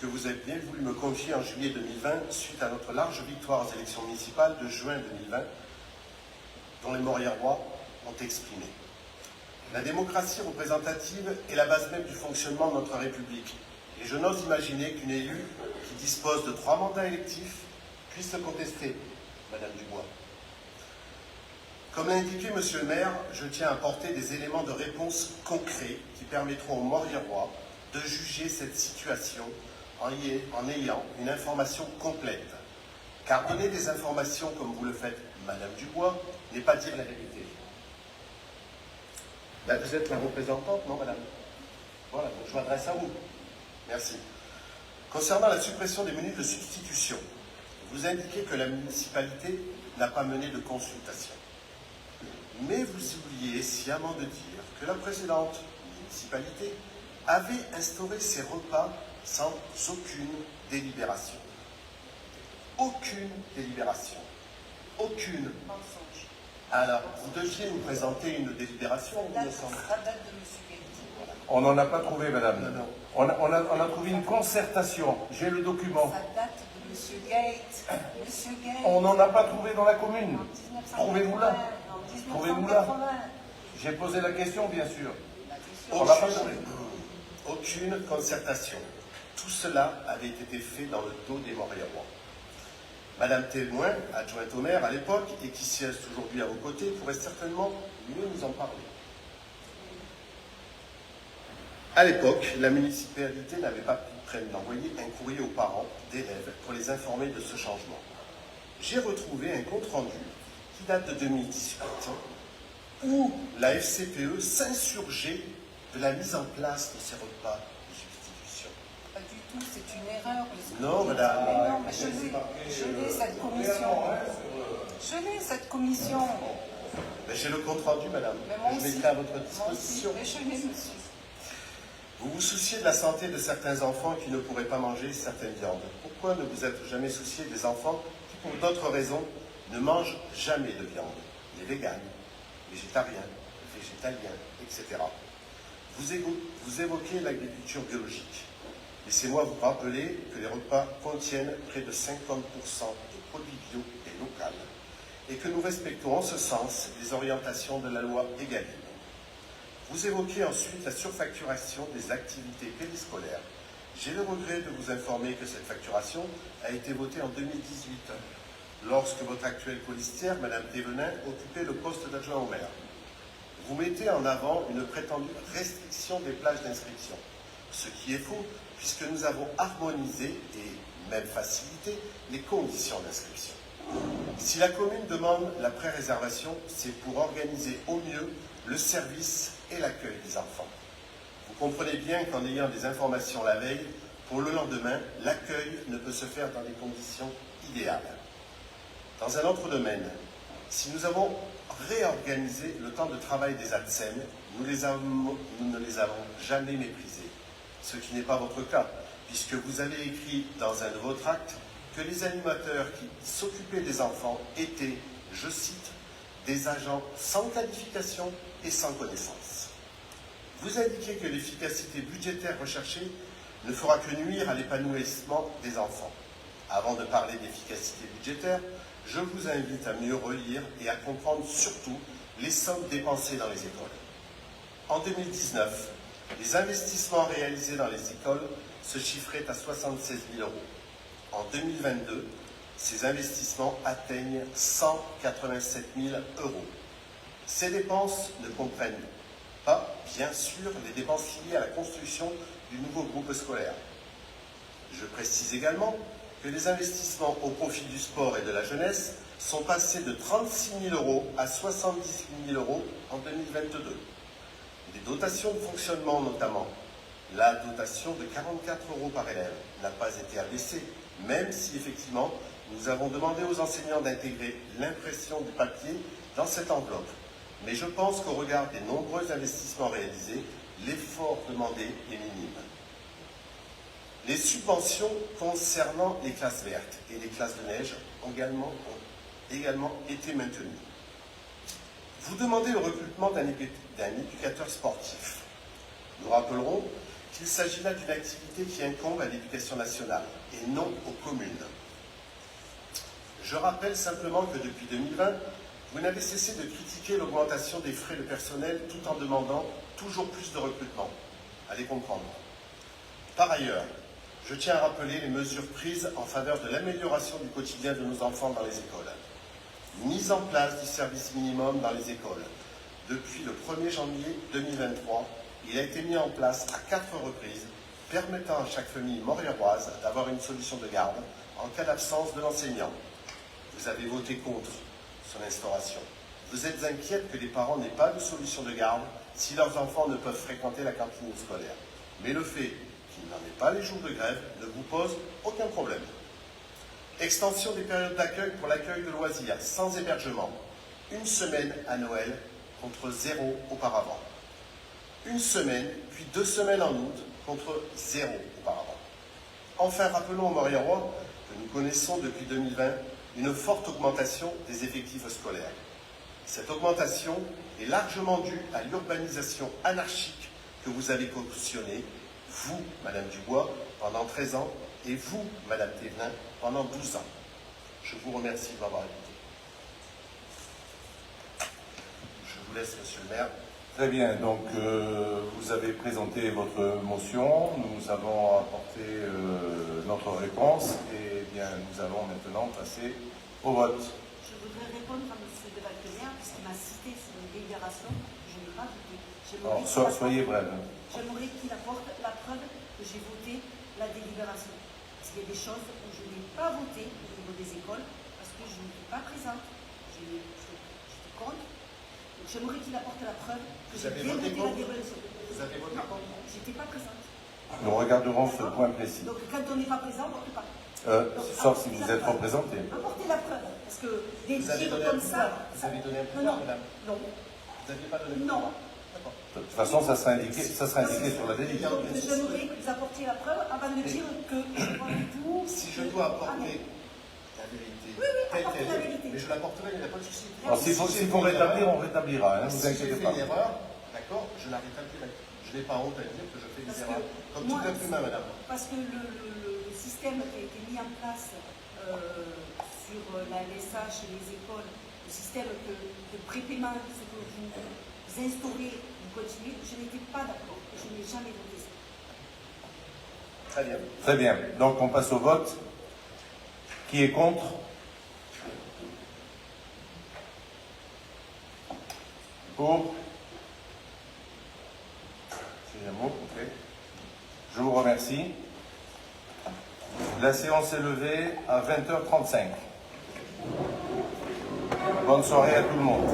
que vous avez bien voulu me confier en juillet 2020 suite à notre large victoire aux élections municipales de juin 2020 dont les Moriérois ont exprimé. La démocratie représentative est la base même du fonctionnement de notre République. Et je n'ose imaginer qu'une élue qui dispose de 3 mandats électifs puisse le contester, Madame Dubois. Comme l'a indiqué Monsieur le maire, je tiens à apporter des éléments de réponse concrets qui permettront aux Moriérois de juger cette situation en ayant une information complète. Car donner des informations comme vous le faites, Madame Dubois, n'est pas dire la vérité. Ben, vous êtes la représentante, non, madame? Voilà, donc je m'adresse à vous. Merci. Concernant la suppression des menus de substitution, vous indiquez que la municipalité n'a pas mené de consultation. Mais vous oubliez sciemment de dire que la précédente municipalité avait instauré ces repas sans aucune délibération. Aucune délibération. Aucune. Mensonge. Alors, vous deviez nous présenter une délibération, il me semble. Ça date de M. Guetti. On n'en a pas trouvé, madame. Non, non. On a trouvé une concertation. J'ai le document. Ça date de M. Gate. Monsieur Gate. On n'en a pas trouvé dans la commune. En 1980, Trouvez-vous-la. en Trouvez-vous-la. 1980. J'ai posé la question, bien sûr. La question, On n'a pas trouvé. Aucune concertation. Tout cela avait été fait dans le dos des Moriérois. Madame Témoin, adjointe au maire à l'époque, et qui siège aujourd'hui à vos côtés, pourrait certainement mieux nous en parler. À l'époque, la municipalité n'avait pas pu d'envoyer un courrier aux parents d'élèves pour les informer de ce changement. J'ai retrouvé un compte-rendu qui date de 2018, où la FCPE s'insurgeait de la mise en place de ces repas de substitution. Pas du tout, c'est une erreur. Non, madame. Mais non, mais je l'ai, cette commission. Je l'ai, cette commission. Mais j'ai le compte-rendu, madame. Mais moi Je aussi. mettrai à votre Moi aussi, disposition. mais je l'ai, monsieur. Vous vous souciez de la santé de certains enfants qui ne pourraient pas manger certaines viandes. Pourquoi ne vous êtes jamais soucié des enfants qui, pour d'autres raisons, ne mangent jamais de viande? Les véganes, végétariens, végétaliens, etc. Vous évoquez l'agriculture biologique. Laissez-moi vous rappeler que les repas contiennent près de 50% de produits bio et locaux et que nous respectons en ce sens les orientations de la loi Egalim. Vous évoquez ensuite la surfacturation des activités périscolaires. J'ai le regret de vous informer que cette facturation a été votée en 2018, lorsque votre actuelle colistière, Mme Thévenin, occupait le poste d'adjoint au maire. Vous mettez en avant une prétendue restriction des plages d'inscription, ce qui est faux, puisque nous avons harmonisé et même facilité les conditions d'inscription. Si la commune demande la pré-réservation, c'est pour organiser au mieux le service et l'accueil des enfants. Vous comprenez bien qu'en ayant des informations la veille, pour le lendemain, l'accueil ne peut se faire dans des conditions idéales. Dans un autre domaine, si nous avons réorganisé le temps de travail des ATSEM, nous ne les avons jamais méprisés, ce qui n'est pas votre cas, puisque vous avez écrit dans un de vos tracts que les animateurs qui s'occupaient des enfants étaient, je cite, des agents sans qualification et sans connaissance. Vous indiquez que l'efficacité budgétaire recherchée ne fera que nuire à l'épanouissement des enfants. Avant de parler d'efficacité budgétaire, je vous invite à mieux relire et à comprendre surtout les sommes dépensées dans les écoles. En 2019, les investissements réalisés dans les écoles se chiffraient à 76 000 €. En 2022, ces investissements atteignent 187 000 €. Ces dépenses ne comprennent pas, bien sûr, les dépenses liées à la construction du nouveau groupe scolaire. Je précise également que les investissements au profit du sport et de la jeunesse sont passés de 36 000 € à 78 000 € en 2022. Les dotations de fonctionnement notamment La dotation de 44 € par élève n'a pas été abaissée, même si effectivement nous avons demandé aux enseignants d'intégrer l'impression du papier dans cette enveloppe. Mais je pense qu'au regard des nombreux investissements réalisés, l'effort demandé est minime. Les subventions concernant les classes vertes et les classes de neige ont également été maintenues. Vous demandez le recrutement d'un éducateur sportif. Nous rappellerons qu'il s'agit là d'une activité qui incombe à l'éducation nationale et non aux communes. Je rappelle simplement que depuis 2020, vous n'avez cessé de critiquer l'augmentation des frais de personnel tout en demandant toujours plus de recrutement. Allez comprendre. Par ailleurs, je tiens à rappeler les mesures prises en faveur de l'amélioration du quotidien de nos enfants dans les écoles. Mise en place du service minimum dans les écoles. Depuis le 1er janvier 2023, il a été mis en place à 4 reprises, permettant à chaque famille montréaloise d'avoir une solution de garde en cas d'absence de l'enseignant. Vous avez voté contre son instauration. Vous êtes inquiète que les parents n'aient pas de solution de garde si leurs enfants ne peuvent fréquenter la cantine scolaire. Mais le fait qu'il n'en ait pas les jours de grève ne vous pose aucun problème. Extension des périodes d'accueil pour l'accueil de loisirs sans hébergement. 1 semaine à Noël contre 0 auparavant. 1 semaine, puis 2 semaines en août contre 0 auparavant. Enfin, rappelons aux Montréalois que nous connaissons depuis 2020 une forte augmentation des effectifs scolaires. Cette augmentation est largement due à l'urbanisation anarchique que vous avez cautionnée, vous, Madame Dubois, pendant 13 ans, et vous, Madame Thévenin, pendant 12 ans. Je vous remercie de m'avoir écouté. Je vous laisse, Monsieur le maire. Très bien, donc vous avez présenté votre motion, nous avons apporté notre réponse et bien nous allons maintenant passer au vote. Je voudrais répondre à M. de Valtener, puisqu'il m'a cité sur une délibération, je n'ai pas voté. Alors, soyez bref. J'aimerais qu'il apporte la preuve que j'ai voté la délibération. Parce qu'il y a des choses où je n'ai pas voté au niveau des écoles, parce que je n'étais pas présente. J'étais contre. Donc j'aimerais qu'il apporte la preuve que j'ai bien voté la délibération. Vous avez voté contre? J'étais pas présente. Nous regarderons ce point précis. Donc quand on n'est pas présent, on ne peut pas. Sauf si vous êtes représenté. Apportez la preuve. Parce que des Vous avez tirs donné comme un ça. pouvoir. Vous avez donné un Non, pouvoir, non. madame. Non. Vous n'aviez pas donné un Non. pouvoir. D'accord. De toute façon, ça sera indiqué sur la délibération. Donc, j'aimerais que vous apportiez la preuve avant de dire que je ne vois du tout. Si je dois apporter la vérité, Oui, telle apportez qu'elle la est, vérité. mais je l'apporterai, il n'y a pas de souci. Alors s'il faut rétablir, on rétablira, hein, ne vous Si j'ai inquiétez fait pas. une erreur, d'accord, je la rétablirai. Je n'ai pas honte à dire que je fais des Parce erreurs. que Comme moi, tout être humain, madame. Parce que le système qui a été mis en place sur la LSA chez les écoles, le système de prépaiement, ce que vous instaurez, vous continuez, je n'étais pas d'accord. Je n'ai jamais voté ça. Très bien. Très bien, donc on passe au vote. Qui est contre? Pour? C'est un mot, ok. Je vous remercie. La séance est levée à 20h35. Bonne soirée à tout le monde.